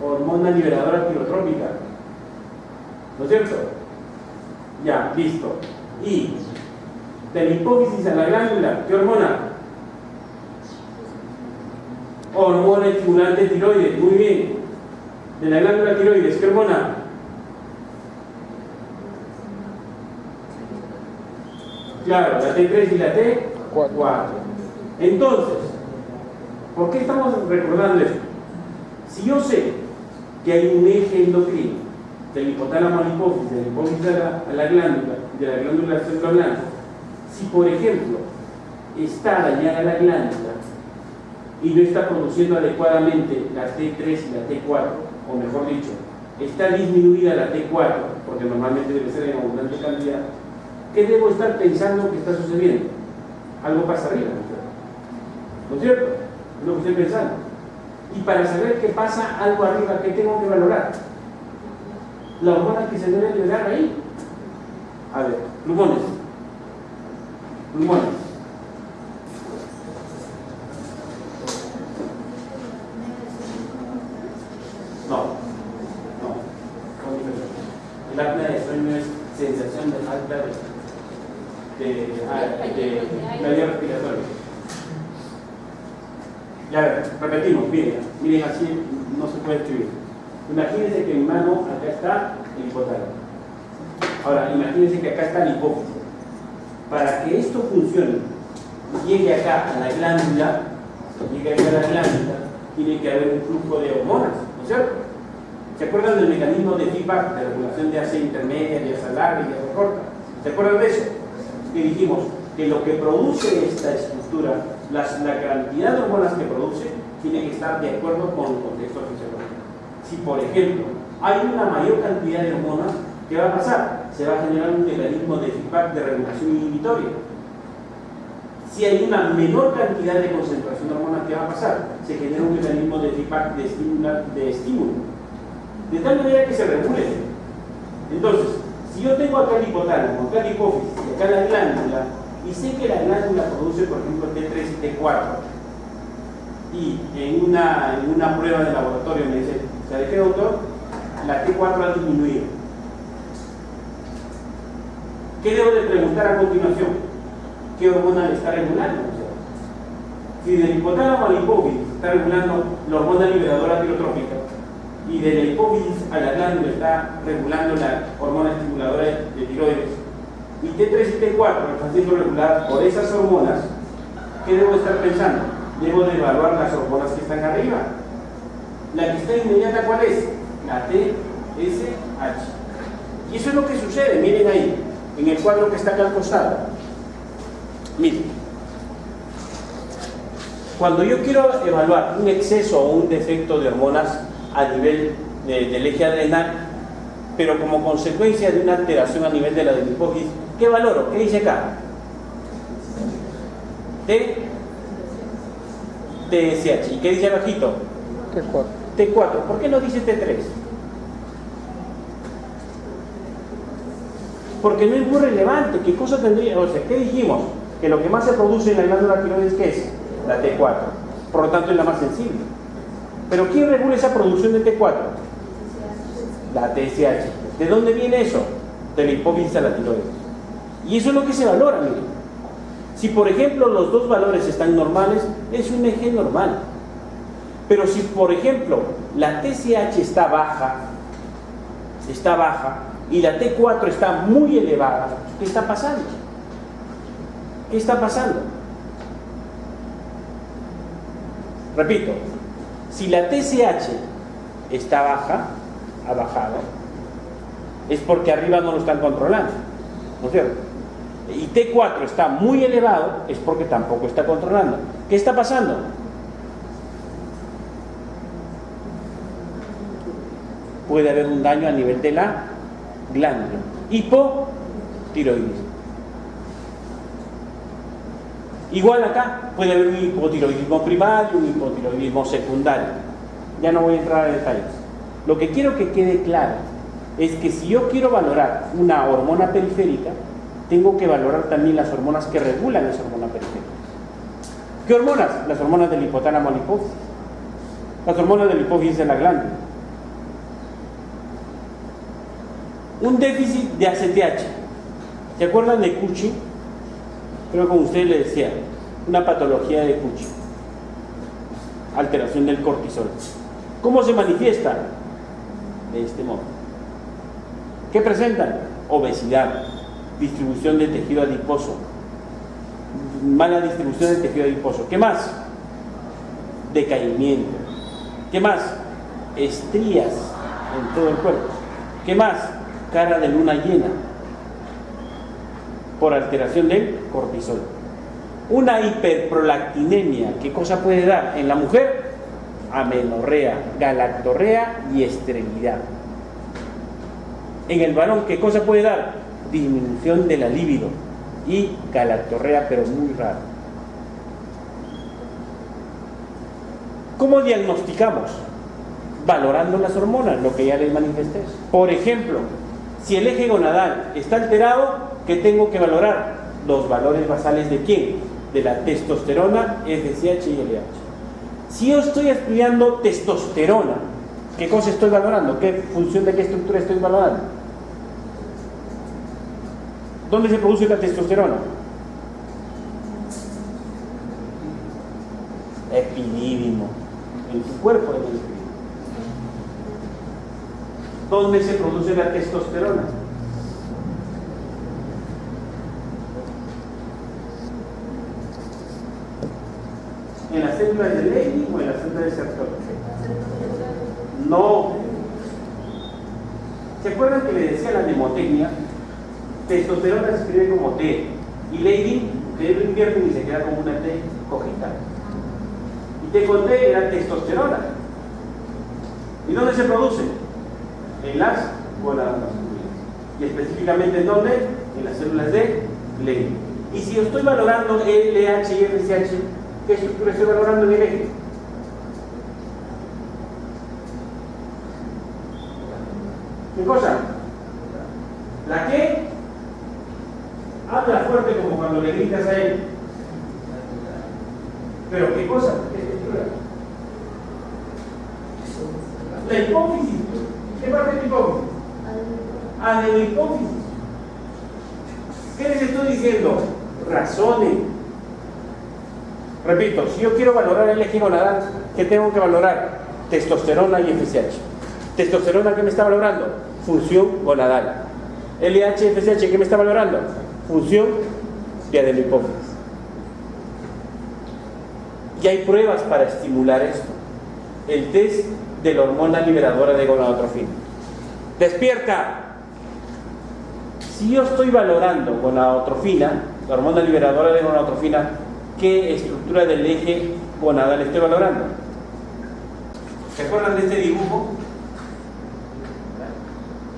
Speaker 2: Hormona liberadora tirotrópica. ¿No es cierto? Ya, listo. Y de la hipófisis a la glándula, ¿qué hormona? Hormona estimulante tiroides, muy bien. De la glándula tiroides, ¿qué hormona? Claro, la T3 y la T4. Entonces, ¿por qué estamos recordando esto? Si yo sé que hay un eje endocrino del hipotálamo a la hipófisis, de la hipófisis a la glándula, de la glándula a la célula blanca, si por ejemplo está dañada la glándula y no está produciendo adecuadamente la T3 y la T4, o mejor dicho, está disminuida la T4, porque normalmente debe ser en abundante cantidad, ¿qué debo estar pensando que está sucediendo? Algo pasa arriba, ¿no es cierto? Es lo que estoy pensando. Y para saber qué pasa algo arriba, ¿qué tengo que valorar? La hormona que se debe liberar ahí. A ver, plumones. Plumones. No. El apnea de sueño es sensación de falta de medio respiratorio. Ya repetimos, miren, así no se puede escribir. Imagínense que en mi mano acá está el hipotálamo. Ahora, imagínense que acá está la hipófisis. Para que esto funcione y llegue acá a la glándula, tiene que haber un flujo de hormonas, ¿no es cierto? ¿Se acuerdan del mecanismo de feedback, de regulación de asa intermedia, de asa larga y de asa corta? ¿Se acuerdan de eso? Que dijimos que lo que produce esta estructura, la cantidad de hormonas que produce, tiene que estar de acuerdo con el contexto fisiológico. Si, por ejemplo, hay una mayor cantidad de hormonas, ¿qué va a pasar? Se va a generar un mecanismo de feedback de regulación inhibitoria. Si hay una menor cantidad de concentración de hormonas, ¿qué va a pasar? Se genera un mecanismo de feedback de estímulo. De tal manera que se regule. Entonces, si yo tengo acá el hipotálamo, acá la hipófisis y acá la glándula, y sé que la glándula produce, por ejemplo, T3 y T4, y en una prueba de laboratorio me dice, ¿sabe qué, doctor? La T4 ha disminuido. ¿Qué debo de preguntar a continuación? ¿Qué hormona le está regulando? Si del hipotálamo a la hipófisis está regulando la hormona liberadora tirotrópica, y de la hipófisis a la glándula está regulando la hormona estimuladora de tiroides, y T3 y T4 están siendo reguladas por esas hormonas, ¿qué debo estar pensando? Debo de evaluar las hormonas que están arriba. La que está inmediata, ¿cuál es? La TSH. Y eso es lo que sucede, miren ahí, en el cuadro que está acá al costado. Miren, cuando yo quiero evaluar un exceso o un defecto de hormonas a nivel del eje adrenal, pero como consecuencia de una alteración a nivel de la hipófisis, ¿qué valoro? ¿Qué dice acá? TSH. ¿Y qué dice abajito? T4. ¿Por qué no dice T3? Porque no es muy relevante. ¿Qué cosa tendría? O sea, ¿qué dijimos? Que lo que más se produce en la glándula tiroides, ¿qué es? La T4. Por lo tanto, es la más sensible. ¿Pero quién regula esa producción de T4? La TSH. ¿De dónde viene eso? De la hipófisis a la tiroides. Y eso es lo que se valora, miren. Si, por ejemplo, los dos valores están normales, es un eje normal. Pero si, por ejemplo, la TSH está baja, y la T4 está muy elevada, ¿qué está pasando? ¿Qué está pasando? Repito, si la TSH está baja, ha bajado, es porque arriba no lo están controlando, ¿no es cierto? Y T4 está muy elevado, es porque tampoco está controlando. ¿Qué está pasando? Puede haber un daño a nivel de la glándula. Hipotiroidismo. Igual acá puede haber un hipotiroidismo primario, un hipotiroidismo secundario. Ya no voy a entrar en detalles. Lo que quiero que quede claro es que si yo quiero valorar una hormona periférica, tengo que valorar también las hormonas que regulan esa hormona periférica. ¿Qué hormonas? Las hormonas del hipotálamo a la hipófisis. Las hormonas de la hipófisis de la glándula. Un déficit de ACTH. ¿Se acuerdan de Cushing? Creo que como usted le decía, una patología de Cushing. Alteración del cortisol. ¿Cómo se manifiesta? De este modo. ¿Qué presentan? Obesidad, distribución de tejido adiposo, mala distribución del tejido adiposo. ¿Qué más? Decaimiento. ¿Qué más? Estrías en todo el cuerpo. ¿Qué más? Cara de luna llena por alteración del cortisol. Una hiperprolactinemia, ¿qué cosa puede dar en la mujer? Amenorrea, galactorrea y esterilidad. En el varón, ¿qué cosa puede dar? Disminución de la libido y galactorrea, pero muy raro. ¿Cómo diagnosticamos? Valorando las hormonas, lo que ya les manifesté. Por ejemplo, si el eje gonadal está alterado, ¿qué tengo que valorar? Los valores basales de ¿quién? De la testosterona, FSH y LH. Si yo estoy estudiando testosterona, ¿qué cosa estoy valorando? ¿Qué función de qué estructura estoy valorando? ¿Dónde se produce la testosterona? Epidídimo. En tu cuerpo, en el epidídimo. ¿Dónde se produce la testosterona? ¿En las células de Leydig o en las células de Sertoli? No. ¿Se acuerdan que le decía la mnemotecnia? Testosterona se escribe como T y Leydig, que lo invierten y se queda como una T cojita. Y T con T era testosterona. ¿Y dónde se produce? En las gónadas masculinas. ¿Y específicamente en dónde? En las células de Leydig. Y si yo estoy valorando LH y FSH, ¿qué estructura estoy valorando en el eje? ¿Qué cosa? ¿La qué? Habla fuerte como cuando le gritas a él. ¿Pero qué cosa? ¿Qué estructura? La hipófisis. ¿Qué parte de la hipófisis? Adenohipófisis. ¿Qué les estoy diciendo? Razonen. Repito, si yo quiero valorar el eje gonadal, ¿qué tengo que valorar? Testosterona y FSH. ¿Testosterona qué me está valorando? Función gonadal. LH y FSH ¿qué me está valorando? Función de adenohipófisis. Y hay pruebas para estimular esto. El test de la hormona liberadora de gonadotrofina. ¡Despierta! Si yo estoy valorando gonadotrofina, la hormona liberadora de gonadotrofina, ¿qué estructura del eje gonadal estoy valorando? ¿Se acuerdan de este dibujo?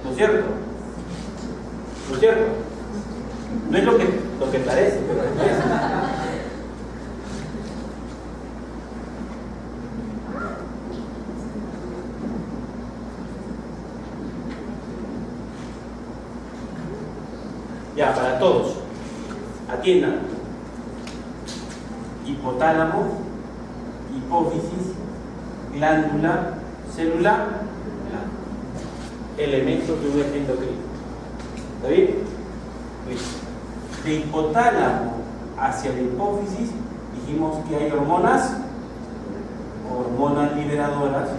Speaker 2: ¿No es cierto? ¿No es cierto? No es lo que parece, pero es. Ya, para todos, atiendan. Hipotálamo, hipófisis, glándula, célula, elementos de un eje endocrino. ¿Está bien? Listo. De hipotálamo hacia la hipófisis dijimos que hay hormonas liberadoras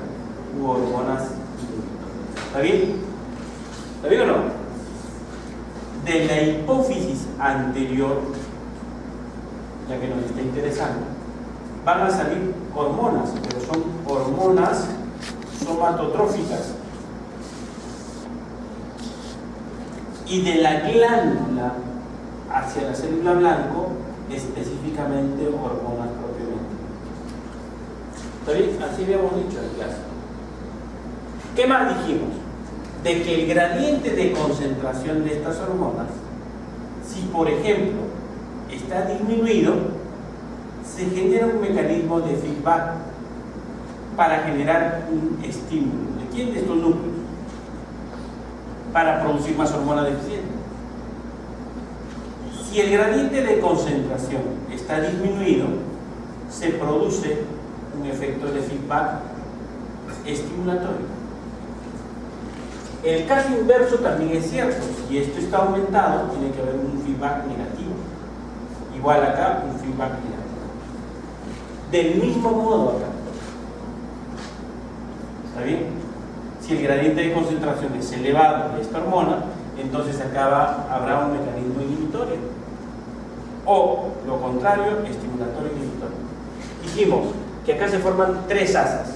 Speaker 2: u hormonas inhibidoras. ¿Está bien? ¿Está bien o no? De la hipófisis anterior, ya que nos está interesando, van a salir hormonas, pero son hormonas somatotróficas. y de la glándula hacia la célula blanco, específicamente hormonas propiamente. ¿Está bien? Así habíamos dicho en clase. ¿Qué más dijimos? De que el gradiente de concentración de estas hormonas, si por ejemplo está disminuido, se genera un mecanismo de feedback para generar un estímulo. ¿De quién? De estos núcleos, para producir más hormona deficiente. Si el gradiente de concentración está disminuido, se produce un efecto de feedback estimulatorio. El caso inverso también es cierto. Si esto está aumentado, tiene que haber un feedback negativo. Igual acá, un feedback negativo. Del mismo modo acá. ¿Está bien? Si el gradiente de concentración es elevado de esta hormona, entonces acá habrá un mecanismo inhibitorio. O, lo contrario, estimulatorio inhibitorio. Dijimos que acá se forman tres asas.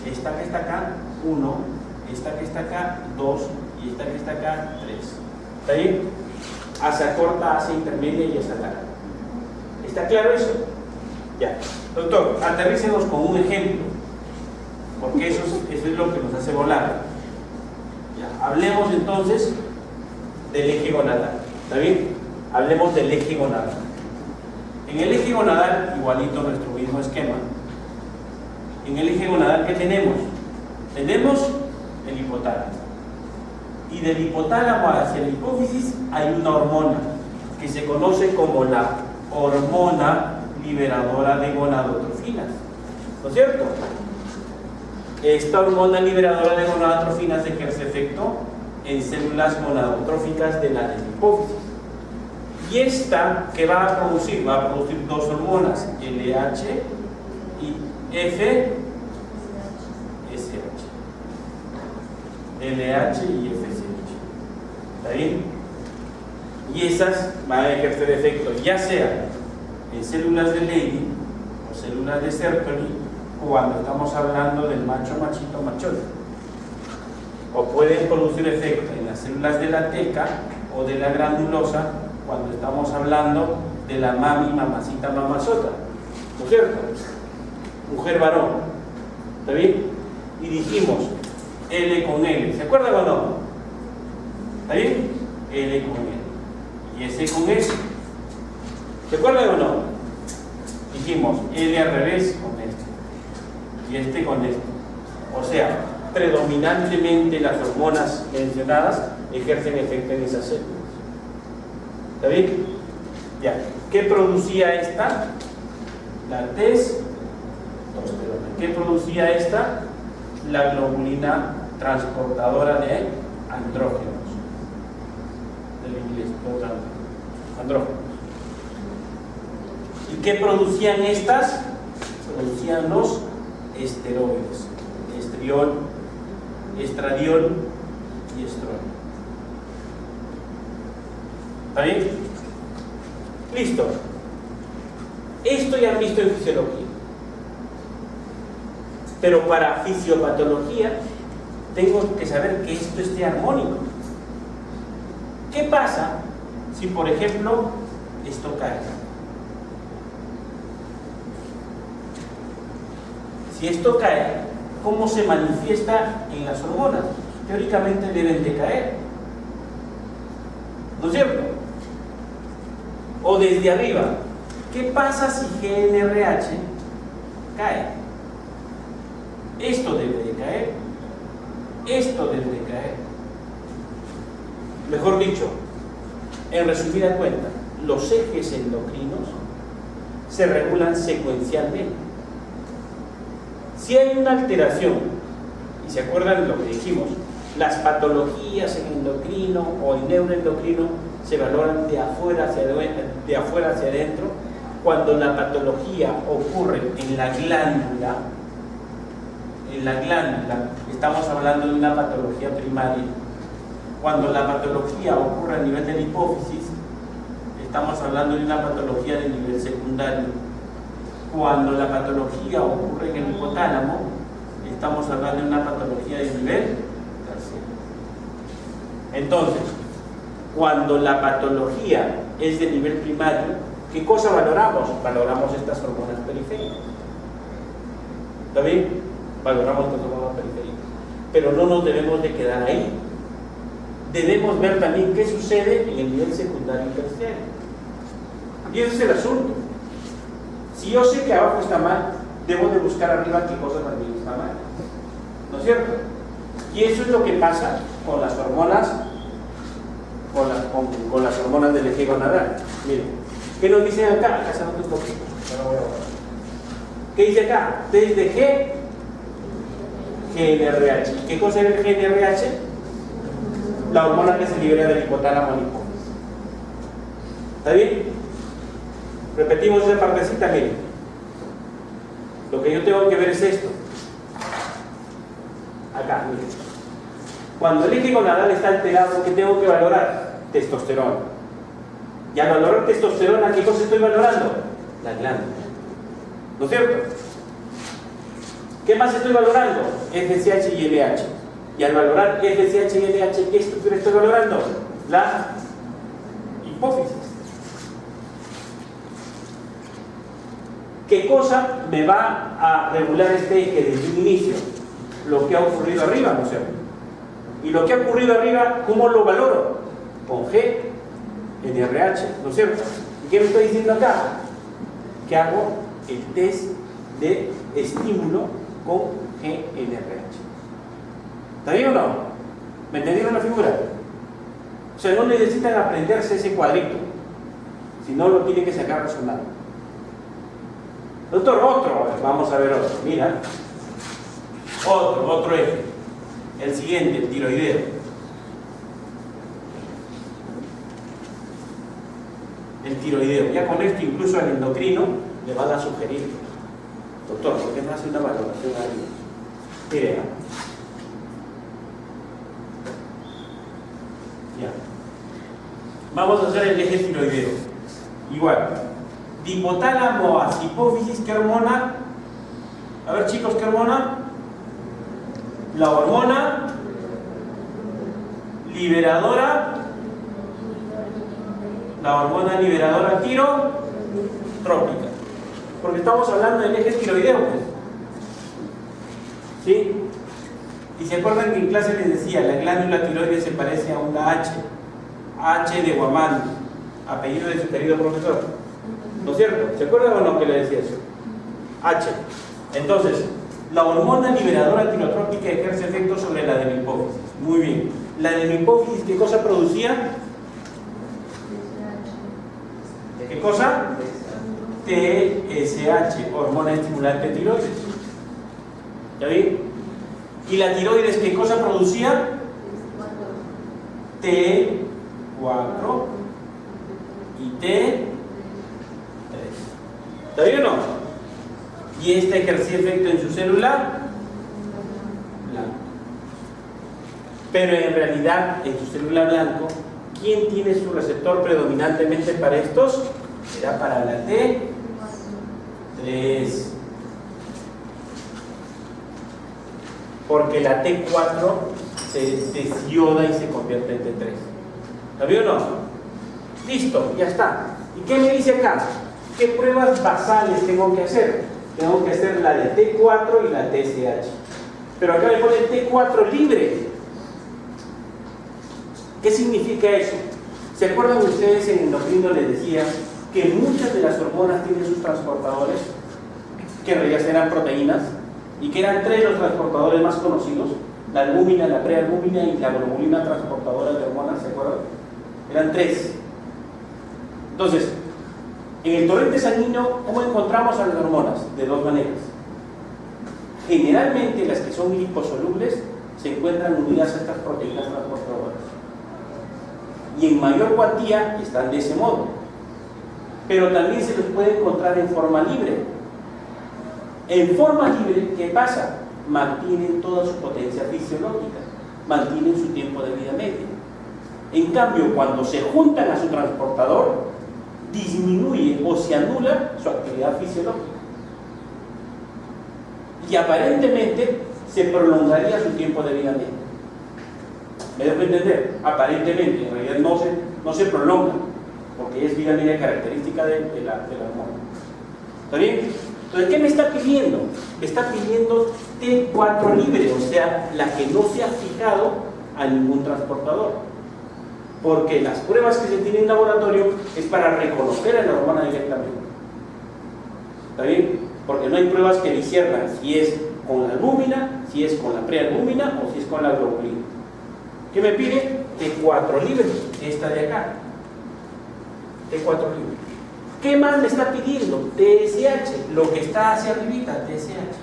Speaker 2: Esta que está acá, 1. Esta que está acá, 2, y esta que está acá, 3. ¿Está bien? Asa corta, asa intermedia y asa larga. ¿Está claro eso? Ya. Doctor, aterrícenos con un ejemplo, porque eso es lo que nos hace volar. Ya. Hablemos entonces del eje gonadal. ¿Está bien? Hablemos del eje gonadal. En el eje gonadal, igualito nuestro mismo esquema, en el eje gonadal, ¿qué tenemos? Tenemos el hipotálamo, y del hipotálamo hacia la hipófisis hay una hormona que se conoce como la hormona liberadora de gonadotrofinas, ¿no es cierto? Esta hormona liberadora de gonadotrofinas ejerce efecto en células gonadotróficas de la hipófisis, y esta que va a producir dos hormonas, LH y FSH. LH y FSH. ¿Está bien? Y esas van a ejercer efecto ya sea en células de Leydig o células de Sertoli, cuando estamos hablando del macho, machito, machote. O pueden producir efecto en las células de la teca o de la granulosa, cuando estamos hablando de la mami, mamacita, mamazota. ¿No es cierto? Mujer, varón. ¿Está bien? Y dijimos L con L, ¿se acuerdan o no? ¿Está bien? L con L. Y S con S. ¿Se acuerdan o no? Dijimos L al revés con este. Y este con este. O sea, predominantemente las hormonas mencionadas ejercen efecto en esas células. ¿Está bien? Ya. ¿Qué producía esta? La testosterona. ¿Qué producía esta? La globulina transportadora de andrógenos, del inglés, andrógenos. ¿Y qué producían estas? Producían los esteroides, estriol, estradiol y estrol. ¿Está bien? Listo. Esto ya han visto en fisiología. Pero para fisiopatología tengo que saber que esto esté armónico. ¿Qué pasa si, por ejemplo, esto cae? Si esto cae, ¿cómo se manifiesta en las hormonas? Teóricamente deben de caer, ¿no es cierto? O desde arriba, ¿qué pasa si GnRH cae? Esto debe de caer, esto debe de caer. Mejor dicho, en resumida cuenta, los ejes endocrinos se regulan secuencialmente. Si hay una alteración, y se acuerdan de lo que dijimos, las patologías en endocrino o en neuroendocrino se valoran de afuera hacia adentro. Cuando la patología ocurre en la glándula, estamos hablando de una patología primaria. Cuando la patología ocurre a nivel de la hipófisis, estamos hablando de una patología de nivel secundario. Cuando la patología ocurre en el hipotálamo, estamos hablando de una patología de nivel terciario. Entonces, cuando la patología es de nivel primario, ¿qué cosa valoramos? Valoramos estas hormonas periféricas. ¿Está bien? Valoramos estas hormonas periféricas. Pero no nos debemos de quedar ahí. Debemos ver también qué sucede en el nivel secundario y terciario. Y ese es el asunto. Si yo sé que abajo está mal, debo de buscar arriba qué cosa también está mal. ¿No es cierto? Y eso es lo que pasa con las hormonas, con las hormonas del eje gonadal. Miren, ¿qué nos dicen acá? Acá se nota un poquito. ¿Qué dice acá? Desde G, GNRH. ¿Qué cosa es el GNRH? La hormona que se libera del hipotálamo al hipófisis. ¿Está bien? Repetimos esa partecita, miren. Lo que yo tengo que ver es esto. Acá, miren. Cuando el eje gonadal está alterado, ¿qué tengo que valorar? Testosterona. Y al valorar testosterona, ¿qué cosa estoy valorando? La glándula. ¿No es cierto? ¿Qué más estoy valorando? FSH y LH. Y al valorar FSH y LH, ¿qué estructura estoy valorando? La hipófisis. ¿Qué cosa me va a regular este eje desde un inicio? Lo que ha ocurrido arriba, ¿no es cierto? Y lo que ha ocurrido arriba, ¿cómo lo valoro? Con G, NRH, ¿no es cierto? ¿Y qué me estoy diciendo acá? Que hago el test de estímulo con GNRH. ¿Está bien o no? ¿Me entendieron la figura? O sea, no necesitan aprenderse ese cuadrito, si no lo tienen que sacar razonado. Otro, vamos a ver otro, mira. Otro eje. El siguiente, el tiroideo. El tiroideo. Ya con esto incluso al endocrino le van a sugerir, doctor, ¿por qué no hace una valoración ahí? Mire, ya. Vamos a hacer el eje tiroideo. Igual. De hipotálamo a hipófisis, ¿qué hormona? A ver, chicos, ¿qué hormona? La hormona liberadora, la hormona liberadora tirotrópica, porque estamos hablando del eje tiroideo, pues. ¿Sí? Y se acuerdan que en clase les decía, la glándula tiroides se parece a una H de Guamán, apellido de su querido profesor, ¿no es cierto? ¿Se acuerdan o no que le decía eso? H. Entonces, la hormona liberadora tirotrópica ejerce efecto sobre la de la hipófisis. Muy bien. La de la hipófisis, ¿qué cosa producía? ¿Qué cosa? TSH, hormona estimulante tiroides. ¿Ya vi? ¿Y la tiroides qué cosa producía? T4 y T3. ¿Está bien o no? Y esta ejercía efecto en su célula blanco. Pero en realidad, en su célula blanco, ¿quién tiene su receptor predominantemente para estos? Será para la T3. Porque la T4 se desioda y se convierte en T3. ¿Está bien o no? Listo, ya está. ¿Y qué me dice acá? ¿Qué pruebas basales tengo que hacer? Tengo que hacer la de T4 y la TSH. Pero acá me pone T4 libre. ¿Qué significa eso? ¿Se acuerdan ustedes en endocrino les decía que muchas de las hormonas tienen sus transportadores, que en realidad eran proteínas, y que eran 3 los transportadores más conocidos? La albúmina, la prealbúmina y la globulina transportadora de hormonas, ¿se acuerdan? Eran 3. Entonces, en el torrente sanguíneo, ¿cómo encontramos a las hormonas? De 2 maneras. Generalmente las que son liposolubles se encuentran unidas a estas proteínas transportadoras. Y en mayor cuantía están de ese modo. Pero también se los puede encontrar en forma libre. En forma libre, ¿qué pasa? Mantienen toda su potencia fisiológica, mantienen su tiempo de vida media. En cambio, cuando se juntan a su transportador, disminuye o se anula su actividad fisiológica. Y aparentemente se prolongaría su tiempo de vida media. ¿Me dejo entender? Aparentemente, en realidad no se prolonga, porque es vida media característica de la hormona. ¿Está bien? Entonces, ¿qué me está pidiendo? Me está pidiendo T4 libre, o sea, la que no se ha fijado a ningún transportador. Porque las pruebas que se tienen en laboratorio es para reconocer a la hormona directamente. ¿Está bien? Porque no hay pruebas que disciernan si es con la albúmina, si es con la prealbúmina o si es con la globulina. ¿Qué me pide? T4 libre, esta de acá. T4 libre. ¿Qué más me está pidiendo? TSH, lo que está hacia arribita, TSH.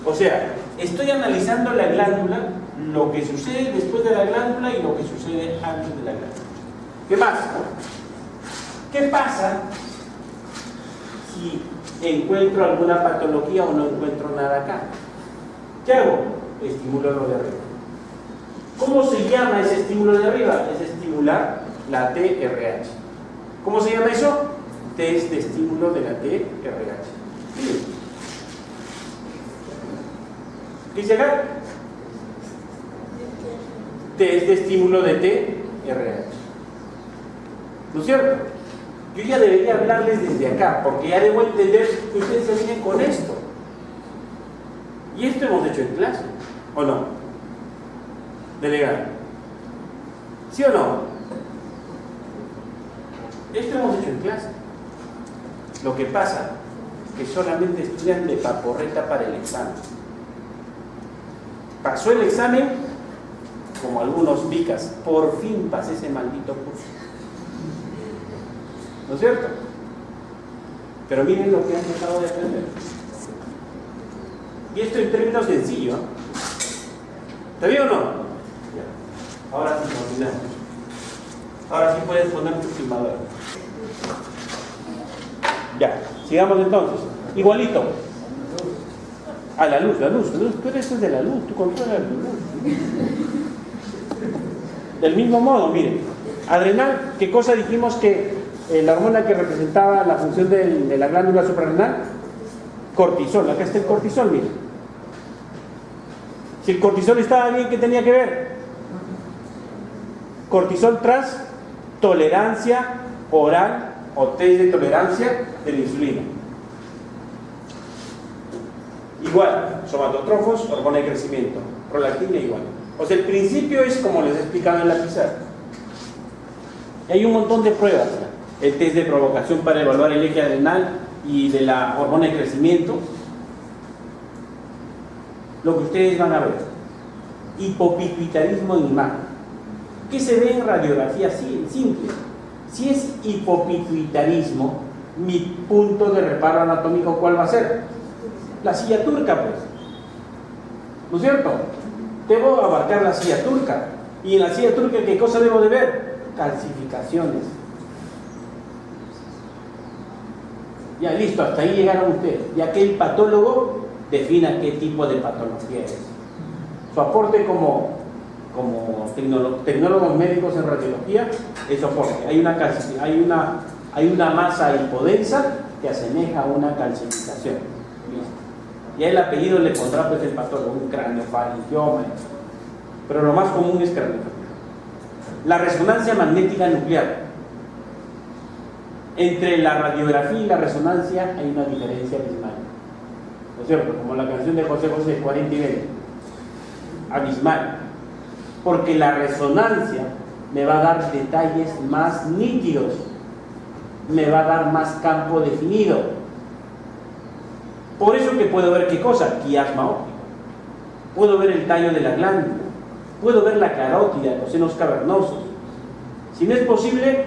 Speaker 2: O sea, estoy analizando la glándula, lo que sucede después de la glándula y lo que sucede antes de la glándula. ¿Qué más? ¿Qué pasa si encuentro alguna patología o no encuentro nada acá? ¿Qué hago? Estimulo lo de arriba. ¿Cómo se llama ese estímulo de arriba? Es estimular la TRH. ¿Cómo se llama eso? Test de estímulo de la TRH. ¿Qué dice acá? Test de estímulo de TRH. ¿No es cierto? Yo ya debería hablarles desde acá, porque ya debo entender que ustedes se vienen con esto. Y esto hemos hecho en clase, ¿o no? Delegado. ¿Sí o no? Esto hemos hecho en clase. Lo que pasa es que solamente estudian de paporreta para el examen. Pasó el examen, como algunos vicas, por fin pasé ese maldito curso. ¿No es cierto? Pero miren lo que han dejado de aprender. Y esto en términos sencillos. ¿Está bien o no? Ya. Ahora sí, continuamos. Ahora sí puedes poner tu filmadora. Ya, sigamos entonces. Igualito. A la luz. Tú eres de la luz, tú controlas la luz. Del mismo modo, miren. Adrenal, ¿qué cosa dijimos que la hormona que representaba la función de la glándula suprarrenal? Cortisol. Acá está el cortisol, miren. Si el cortisol estaba bien, ¿qué tenía que ver? Cortisol tras tolerancia oral o test de tolerancia de la insulina. Igual, somatotrofos, hormona de crecimiento, prolactina igual. O sea, el principio es como les he explicado en la pizarra. Y hay un montón de pruebas. El test de provocación para evaluar el eje adrenal y de la hormona de crecimiento. Lo que ustedes van a ver. Hipopituitarismo en imagen. ¿Qué se ve en radiografía simple? Si es hipopituitarismo, mi punto de reparo anatómico, ¿cuál va a ser? La silla turca, pues. ¿No es cierto? Debo abarcar la silla turca. Y en la silla turca, ¿qué cosa debo de ver? Calcificaciones. Ya listo, hasta ahí llegaron ustedes. Ya que el patólogo defina qué tipo de patología es. Su aporte como tecnólogos médicos en radiología es soporte. Hay una masa hipodensa que asemeja a una calcificación. ¿Listo? Y el apellido le pondrá pues el patólogo, un craneofaringioma. Pero lo más común es craneofaringioma. La resonancia magnética nuclear. Entre la radiografía y la resonancia hay una diferencia abismal. ¿No es cierto? Como la canción de José José, 40 y 20. Abismal. Porque la resonancia me va a dar detalles más nítidos, me va a dar más campo definido. Por eso que puedo ver qué cosa, quiasma óptico, puedo ver el tallo de la glándula, puedo ver la carótida, los senos cavernosos. Si no es posible,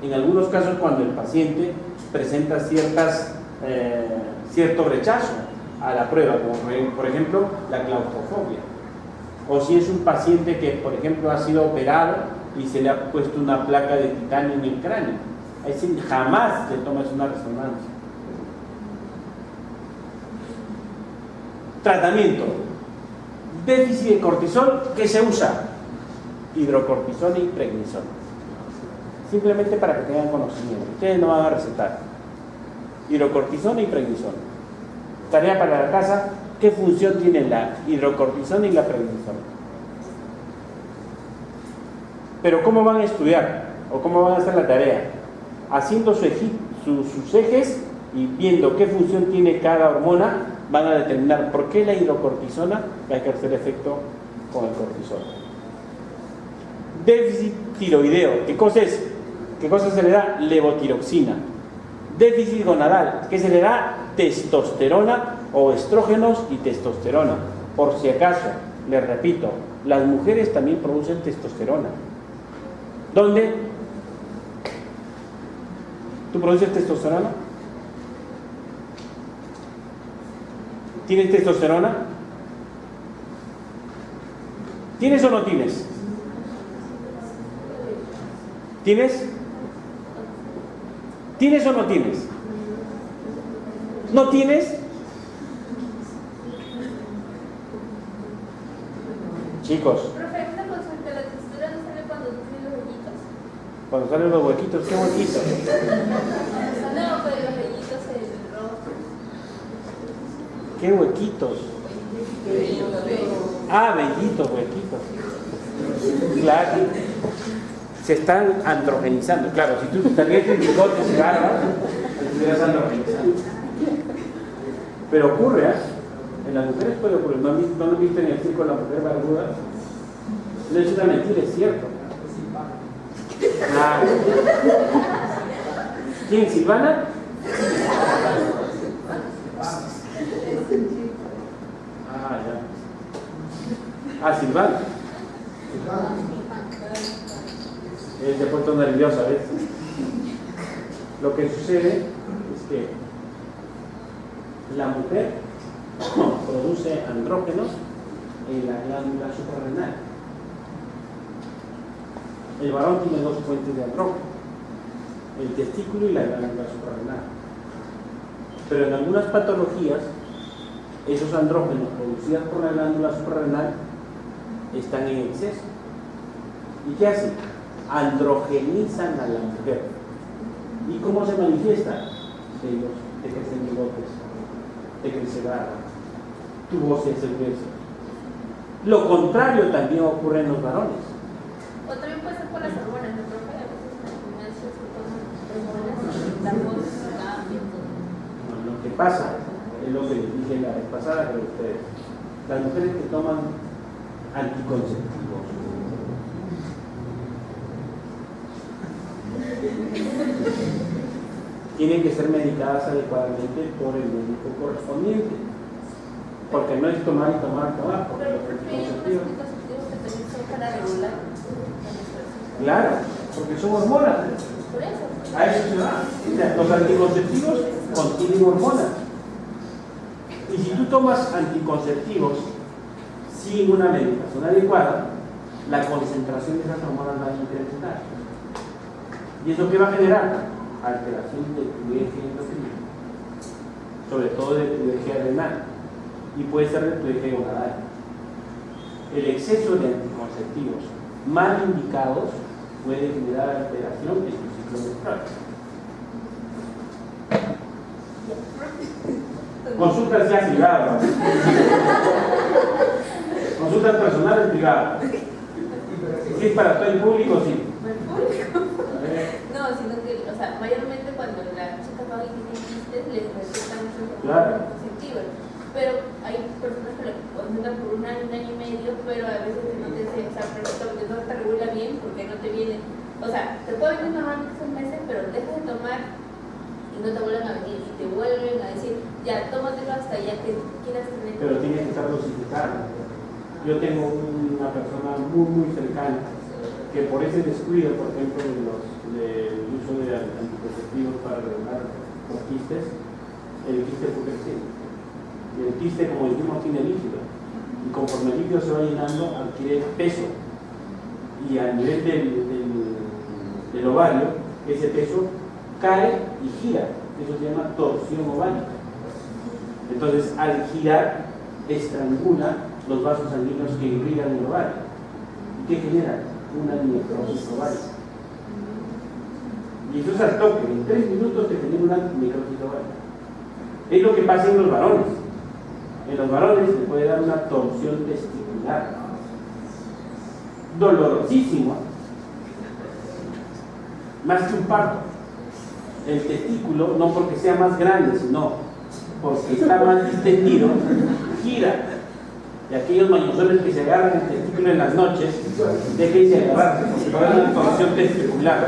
Speaker 2: en algunos casos cuando el paciente presenta cierto rechazo a la prueba, como por ejemplo la claustrofobia. O si es un paciente que, por ejemplo, ha sido operado y se le ha puesto una placa de titanio en el cráneo. Ahí sí, jamás le tomas una resonancia. Tratamiento. Déficit de cortisol, ¿qué se usa? Hidrocortisona y prednisona. Simplemente para que tengan conocimiento. Ustedes no van a recetar. Hidrocortisona y prednisona. Tarea para la casa. ¿Qué función tienen la hidrocortisona y la prednisona? Pero ¿cómo van a estudiar? ¿O cómo van a hacer la tarea? Haciendo sus ejes y viendo qué función tiene cada hormona, van a determinar por qué la hidrocortisona va a ejercer efecto con el cortisol. Déficit tiroideo, ¿qué cosa es? ¿Qué cosa se le da? Levotiroxina. Déficit gonadal, ¿qué se le da? Testosterona o estrógenos y testosterona. Por si acaso, les repito, las mujeres también producen testosterona. ¿Dónde? ¿Tú produces testosterona? ¿Tienes testosterona? ¿Tienes o no tienes? ¿Tienes? ¿Tienes o no tienes? ¿No tienes? Chicos,
Speaker 3: Profe, una consulta, la textura no sale cuando tiene los vellitos.
Speaker 2: cuando salen los huequitos, ¿qué huequitos?
Speaker 3: No, pero los vellitos el rostro.
Speaker 2: ¿Qué huequitos? Ah, vellitos, huequitos. Claro. Se están androgenizando. Claro, si tú estarías en bigotes y barbas, estuvieras androgenizando. Pero ocurre, ¿eh? En las mujeres puede ocurrir. ¿No lo viste en el circo de la mujer barbuda? No es una mentira, es cierto. Claro. ¿Quién? ¿Silvana? Ah, ya. Ah, Silvana. Se ha puesto nerviosa, ¿ves? Lo que sucede es que la mujer produce andrógenos en la glándula suprarrenal. El varón tiene dos fuentes de andrógeno, el testículo y la glándula suprarrenal. Pero en algunas patologías, esos andrógenos producidos por la glándula suprarrenal están en exceso. ¿Y qué hacen? Androgenizan a la mujer. ¿Y cómo se manifiesta? Ellos te crecen bigotes, te crece barba, tu voz se hace gruesa. Lo contrario también ocurre en los varones.
Speaker 3: O también puede ser por las hormonas, ¿no, profe? A veces en el gimnasio se toman hormonas y la voz cambia.
Speaker 2: Lo que pasa es lo que les dije la vez pasada con ustedes. Las mujeres que toman anticonceptivos tienen que ser medicadas adecuadamente por el médico correspondiente, porque no es tomar y tomar, porque
Speaker 3: Pero
Speaker 2: los anticonceptivos,
Speaker 3: que también son para regular.
Speaker 2: claro, porque son hormonas,
Speaker 3: Por eso.
Speaker 2: a eso se va. Los anticonceptivos contienen hormonas, y si tú tomas anticonceptivos sin una medicación adecuada, la concentración de esas hormonas va a incrementar. ¿Y eso qué va a generar? Alteración de tu eje endocrino, sobre todo de tu eje adrenal, y puede ser de tu eje gonadal. El exceso de anticonceptivos mal indicados puede generar alteración en tu ciclo menstrual. Consultas ya privadas. Consultas personales privadas. Si es para todo el público, sí.
Speaker 3: No, sino que, o sea, mayormente cuando las chicas van y tienen quistes, les recetan muchos anticonceptivos. Pero hay personas que lo consultan por un año y medio, pero a veces no te dicen, o sea, porque no te regula bien, porque no te viene. O sea, te puede venir normalmente 6 meses, pero dejas de tomar y no te vuelven a venir. Y te vuelven a decir, ya, tómatelo hasta ya que quieras tener.
Speaker 2: Pero tienes que estar dosificado. Yo tengo una persona muy cercana que por ese descuido, por ejemplo, del uso de anticonceptivos para regular los quistes, el quiste fue creciendo. Y el quiste, como dijimos, tiene líquido. Y conforme el líquido se va llenando, adquiere peso. Y a nivel del ovario, ese peso cae y gira. Eso se llama torsión ovárica. Entonces, al girar, estrangula los vasos sanguíneos que irrigan el ovario. ¿Y qué genera? Una necrosis ovárica. Y eso es al toque, en 3 minutos te genera una necrosis ovárica. Es lo que pasa en los varones. En los varones se puede dar una torsión testicular dolorosísima, más que un parto. El testículo, no porque sea más grande, sino porque está más distendido, gira. Y aquellos mañosones que se agarran el testículo en las noches, déjense agarrarse, porque va a haber una torsión testicular.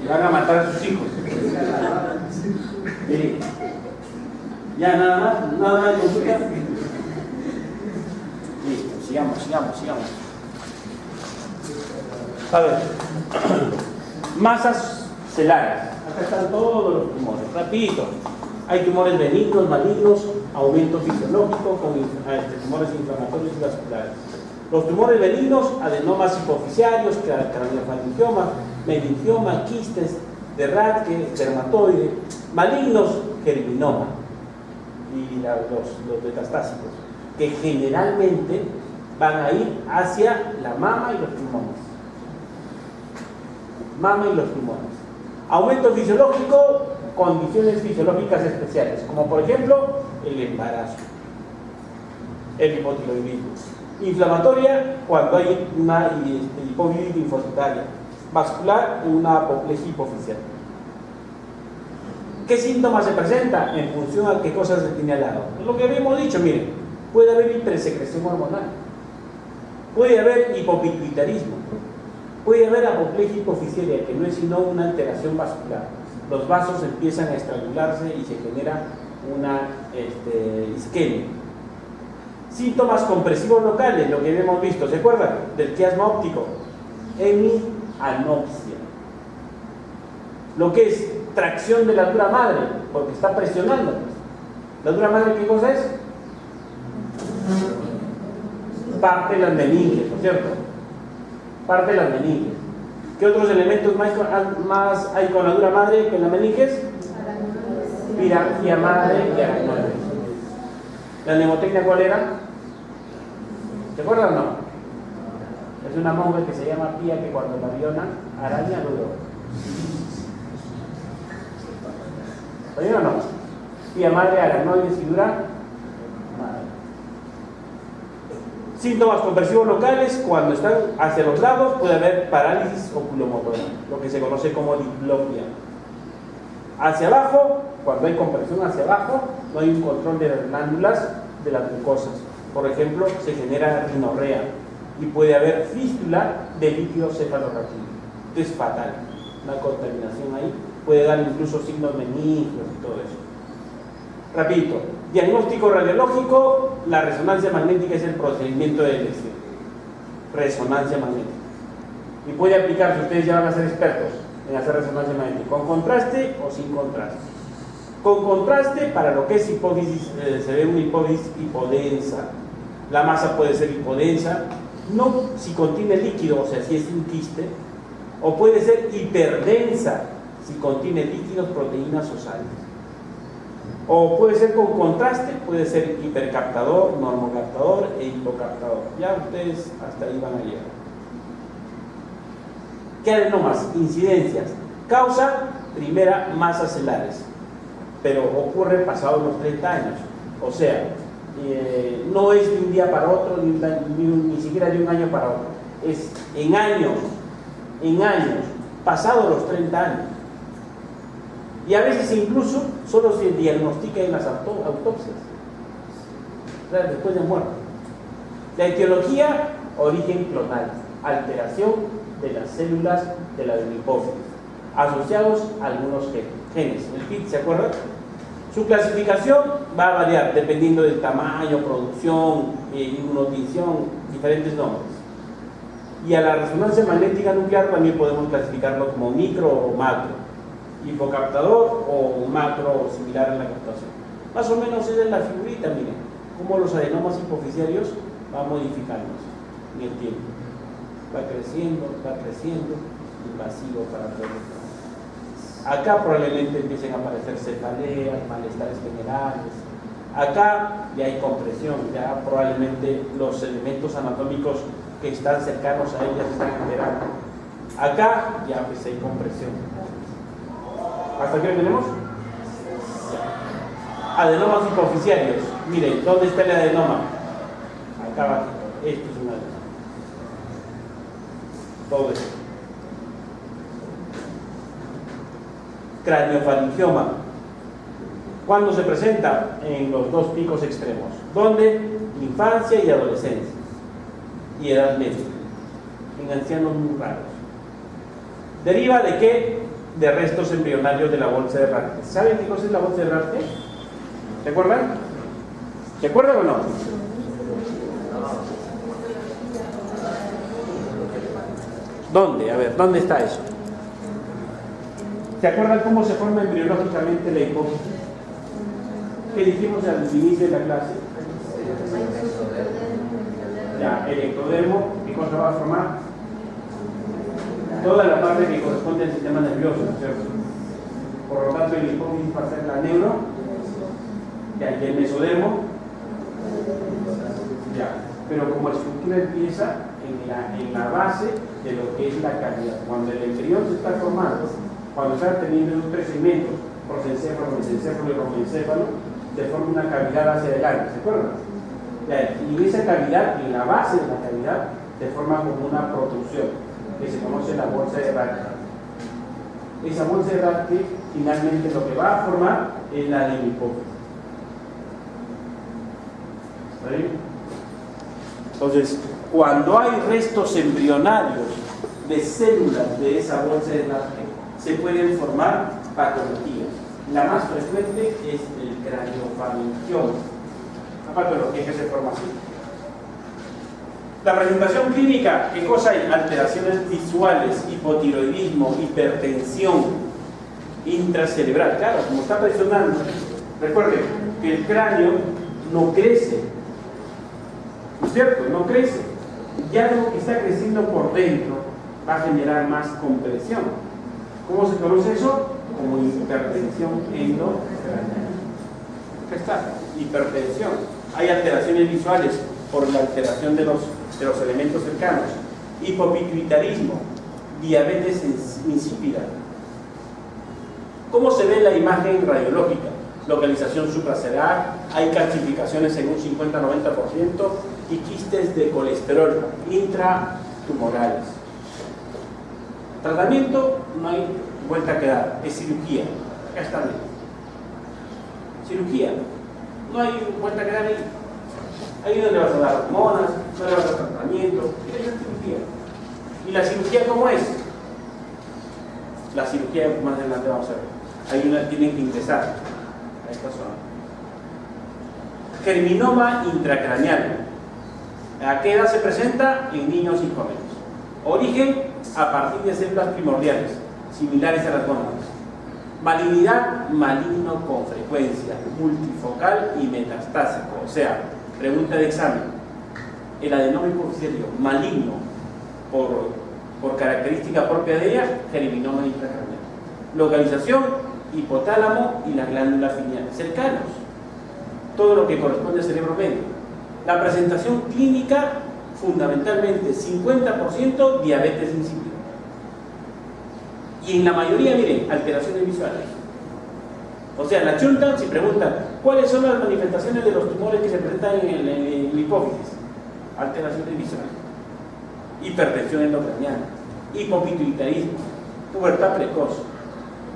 Speaker 2: Y van a matar a sus hijos. Ya, nada más de consulta. Listo, sigamos. A ver, masas celares. Acá están todos los tumores. Rapidito. Hay tumores benignos, malignos, aumento fisiológico con tumores inflamatorios y vasculares. Los tumores benignos, adenomas hipoficiarios, craniofaringiomas, meningioma, quistes de Rathke, dermatoide. Malignos, germinoma y los metastásicos, que generalmente van a ir hacia la mama y los pulmones. Aumento fisiológico, condiciones fisiológicas especiales, como por ejemplo el embarazo, el hipotiroidismo. Inflamatoria, cuando hay una hipovía linfocitaria. Vascular, una apoplejía hipoficial. ¿Qué síntomas se presentan? En función a qué cosas se tiene al lado. Lo que habíamos dicho, miren, puede haber hipersecreción hormonal, puede haber hipopituitarismo, puede haber apoplejía hipoficiaria, que no es sino una alteración vascular. Los vasos empiezan a estrangularse y se genera una isquemia. Síntomas compresivos locales, lo que habíamos visto, ¿se acuerdan? Del quiasma óptico. Hemianopsia. Lo que es tracción de la dura madre, porque está presionando. ¿La dura madre qué cosa es? Parte de las meninges, ¿no es cierto? Parte de las meninges. ¿Qué otros elementos más hay con la dura madre que en las meninges? Pirangia madre y aracnoides. ¿La mnemotecnia cuál era? ¿Se acuerdan o no? Es una monja que se llama Pía, que cuando la viola araña duro. ¿Oye o no? Pía madre, aracnoides y dura madre. Síntomas compresivos locales, cuando están hacia los lados puede haber parálisis oculomotora, lo que se conoce como diplopia. Hacia abajo, cuando hay compresión hacia abajo, no hay un control de las glándulas de las mucosas. Por ejemplo, se genera rinorrea y puede haber fístula de líquido cefalorraquídeo. Esto es fatal. Una contaminación ahí puede dar incluso signos meningios y todo eso. Rapidito. Diagnóstico radiológico, la resonancia magnética es el procedimiento de elección. Resonancia magnética. Y puede aplicar, si ustedes ya van a ser expertos en hacer resonancia magnética, con contraste o sin contraste. Con contraste, para lo que es hipófisis, se ve una hipófisis hipodensa. La masa puede ser hipodensa, no si contiene líquido, o sea, si es un quiste, o puede ser hiperdensa, si contiene líquidos, proteínas o sales. O puede ser con contraste, puede ser hipercaptador, normocaptador e hipocaptador. Ya ustedes hasta ahí van a llegar. ¿Qué adenomas? Incidencias. Causa, primera, masas celares, pero ocurre pasados los 30 años. O sea, no es de un día para otro, ni siquiera de un año para otro. Es en años, pasados los 30 años. Y a veces incluso solo se diagnostica en las autopsias, o sea, después de muerte. La etiología, origen clonal, alteración de las células de la hipófisis, asociados a algunos genes. El PIT, ¿se acuerdan? Su clasificación va a variar dependiendo del tamaño, producción, inmunotinción, diferentes nombres. Y a la resonancia magnética nuclear también podemos clasificarlo como micro o macro, hipocaptador o macro similar en la captación. Más o menos esa es la figurita, miren, cómo los adenomas hipoficiarios van modificándose en el tiempo. Va creciendo, invasivo para todo. Acá probablemente empiecen a aparecer cefaleas, malestares generales. Acá ya hay compresión, ya probablemente los elementos anatómicos que están cercanos a ellas están alterando. Acá ya pues hay compresión. ¿Hasta aquí lo tenemos? Adenomas hipoficiarios. Miren, ¿dónde está el adenoma? Acá abajo. Esto es un adenoma. Todo esto. Craniofaringioma. ¿Cuándo se presenta? En los dos picos extremos. ¿Dónde? Infancia y adolescencia. Y edad media. En ancianos muy raros. ¿Deriva de qué? De restos embrionarios de la bolsa de Ratte. ¿Saben qué cosa es la bolsa de Ratte? ¿Se acuerdan? ¿Se acuerdan o no? ¿Dónde? A ver, ¿dónde está eso? ¿Se acuerdan cómo se forma embriológicamente la hipófisis? ¿Qué dijimos al inicio de la clase? Ya, el ectodermo, ¿qué cosa va a formar? Toda la parte que corresponde al sistema nervioso, ¿no es cierto? Por lo tanto, el hipófisis va a ser la neuro, ya, y el mesodermo, ya. Pero como estructura empieza en la base de lo que es la cavidad. Cuando el embrión se está formando, cuando está teniendo los tres segmentos, prosencéfalo, mesencéfalo y romencéfalo, se forma una cavidad hacia adelante, ¿se acuerdan? Y en esa cavidad, en la base de la cavidad, se forma como una protrusión, que se conoce la bolsa de Ratte. Esa bolsa de Ratte, finalmente lo que va a formar es la de hipófisis. ¿Está bien? Entonces, cuando hay restos embrionarios de células de esa bolsa de Ratte, se pueden formar patologías. La más frecuente es el craniofaringioma, la patología que se forma así. La presentación clínica, ¿qué cosa hay? Alteraciones visuales, hipotiroidismo, hipertensión intracerebral. Claro, como está presionando, recuerden que el cráneo no crece, ¿no es cierto? No crece. Ya lo que está creciendo por dentro va a generar más compresión. ¿Cómo se conoce eso? Como hipertensión endocraneal. ¿Qué está? Hipertensión. Hay alteraciones visuales por la alteración de los elementos cercanos. Hipopituitarismo, diabetes insípida. ¿Cómo se ve la imagen radiológica? Localización supraciliar, hay calcificaciones en un 50-90% y quistes de colesterol intratumorales. Tratamiento, no hay vuelta que dar, es cirugía. Acá está bien. Cirugía, no hay vuelta que dar ahí. Ahí donde vas a dar hormonas, no le vas a dar tratamiento, y es cirugía. ¿Y la cirugía cómo es? La cirugía más adelante vamos a ver. Hay una, tienen que ingresar a esta zona. Germinoma intracraneal. ¿A qué edad se presenta? En niños y jóvenes. Origen, a partir de células primordiales, similares a las gónadas. Malignidad, maligno con frecuencia, multifocal y metastásico. O sea, pregunta de examen. El adenoma hipofisiario, maligno, por característica propia de ella, germinoma intracraneal. Localización, hipotálamo y la glándula pineal, cercanos. Todo lo que corresponde al cerebro medio. La presentación clínica, fundamentalmente 50% diabetes insípida. Y en la mayoría, miren, alteraciones visuales. O sea, la chunta, si preguntan, ¿cuáles son las manifestaciones de los tumores que se presentan en la hipófisis? Alteraciones visuales, hipertensión endocraniana, hipopituitarismo, pubertad precoz,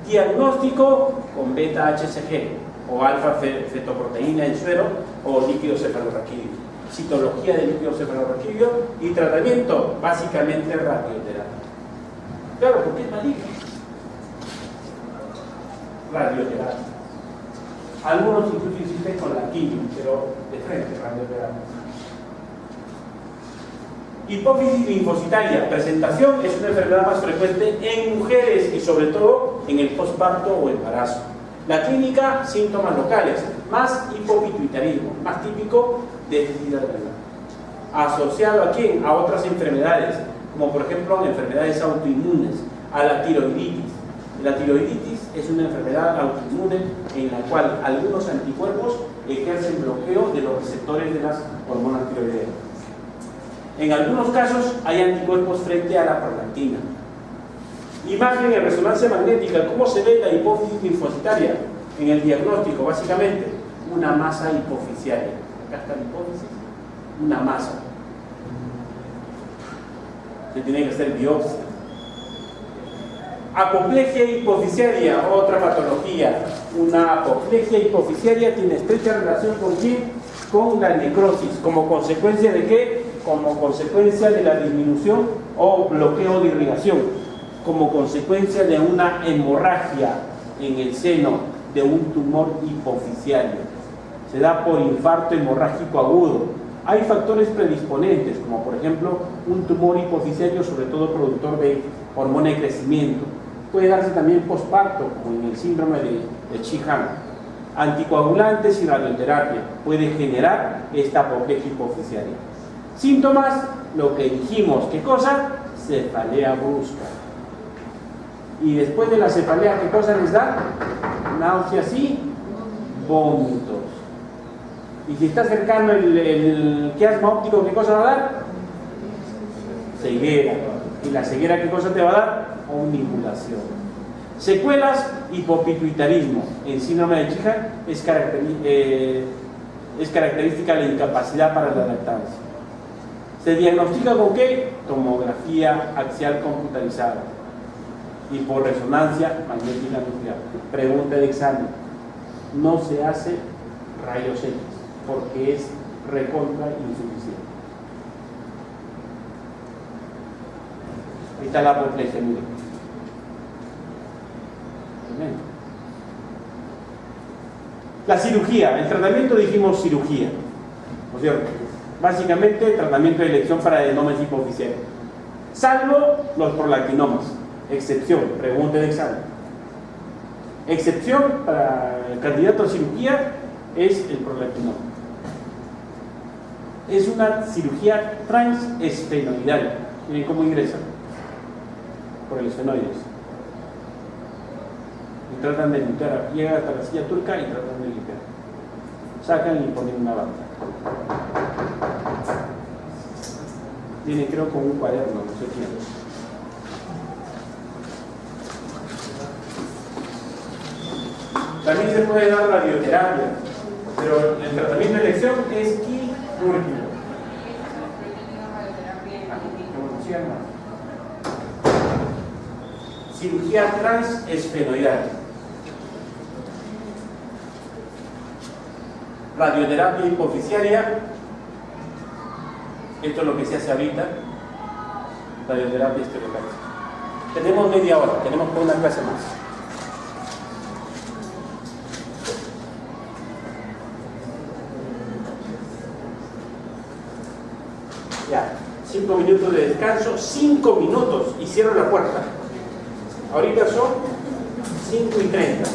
Speaker 2: diagnóstico con beta-HCG o alfa-fetoproteína en suero o líquido cefalorraquídeo, citología de líquido cefalorraquídeo y tratamiento básicamente radioterapia. Claro, porque es maligno. Radioterapia. Algunos incluso insisten con la quimio, pero de frente, radioterapia. Hipófisis linfocitaria, presentación, es una enfermedad más frecuente en mujeres y sobre todo en el posparto o embarazo. La clínica, síntomas locales, más hipopituitarismo, más típico déficit adrenal. Asociado ¿a quién? A otras enfermedades, como por ejemplo enfermedades autoinmunes, a la tiroiditis. La tiroiditis es una enfermedad autoinmune en la cual algunos anticuerpos ejercen bloqueo de los receptores de las hormonas tiroideas. En algunos casos hay anticuerpos frente a la prolactina. Imagen en resonancia magnética. ¿Cómo se ve la hipófisis linfocitaria? En el diagnóstico, básicamente, una masa hipofisiaria. Acá está la hipófisis, una masa. Se tiene que hacer biopsia. Apoplejía hipoficiaria, otra patología. Una apoplejía hipoficiaria tiene estrecha relación con quién? Con la necrosis. ¿Como consecuencia de qué? Como consecuencia de la disminución o bloqueo de irrigación. Como consecuencia de una hemorragia en el seno de un tumor hipoficiario. Se da por infarto hemorrágico agudo. Hay factores predisponentes, como por ejemplo un tumor hipoficiario, sobre todo productor de hormona de crecimiento. Puede darse también posparto, como en el síndrome de Sheehan. Anticoagulantes y radioterapia puede generar esta apoplejía hipoficiaria. Síntomas, lo que dijimos, ¿qué cosa? Cefalea brusca. Y después de la cefalea, ¿qué cosa les da? Náuseas y vómitos. Y si está cercano el quiasma óptico, ¿qué cosa va a dar? Ceguera. ¿Y la ceguera qué cosa te va a dar? Omnibulación. Secuelas, hipopituitarismo. En síndrome de Sheehan es característica la incapacidad para la lactancia. ¿Se diagnostica con qué? Tomografía axial computarizada y por resonancia magnética nuclear. Pregunta de examen: no se hace rayos X porque es recontra insuficiente. Ahí está la apoplejía, miren. La cirugía, el tratamiento, dijimos cirugía, ¿no es cierto? Básicamente tratamiento de elección para adenomas hipoficiarios, salvo los prolactinomas. Excepción, pregunta de examen. Excepción para el candidato a cirugía es el prolactinoma. Es una cirugía transesfenoidal. Miren cómo ingresa por el esfenoides. Y tratan de limpiar, llega hasta la silla turca y tratan de limpiar. Sacan y ponen una banda. Viene, creo, con un cuaderno, no sé quién. También se puede dar radioterapia, pero el tratamiento de elección es quirúrgico. Cirugía transesfenoidal. Radioterapia hipoficiaria. Esto es lo que se hace ahorita. Radioterapia estereotáxica. Tenemos media hora, tenemos una clase más. Ya, 5 minutos de descanso, 5 minutos y cierro la puerta. Ahorita son 5:30.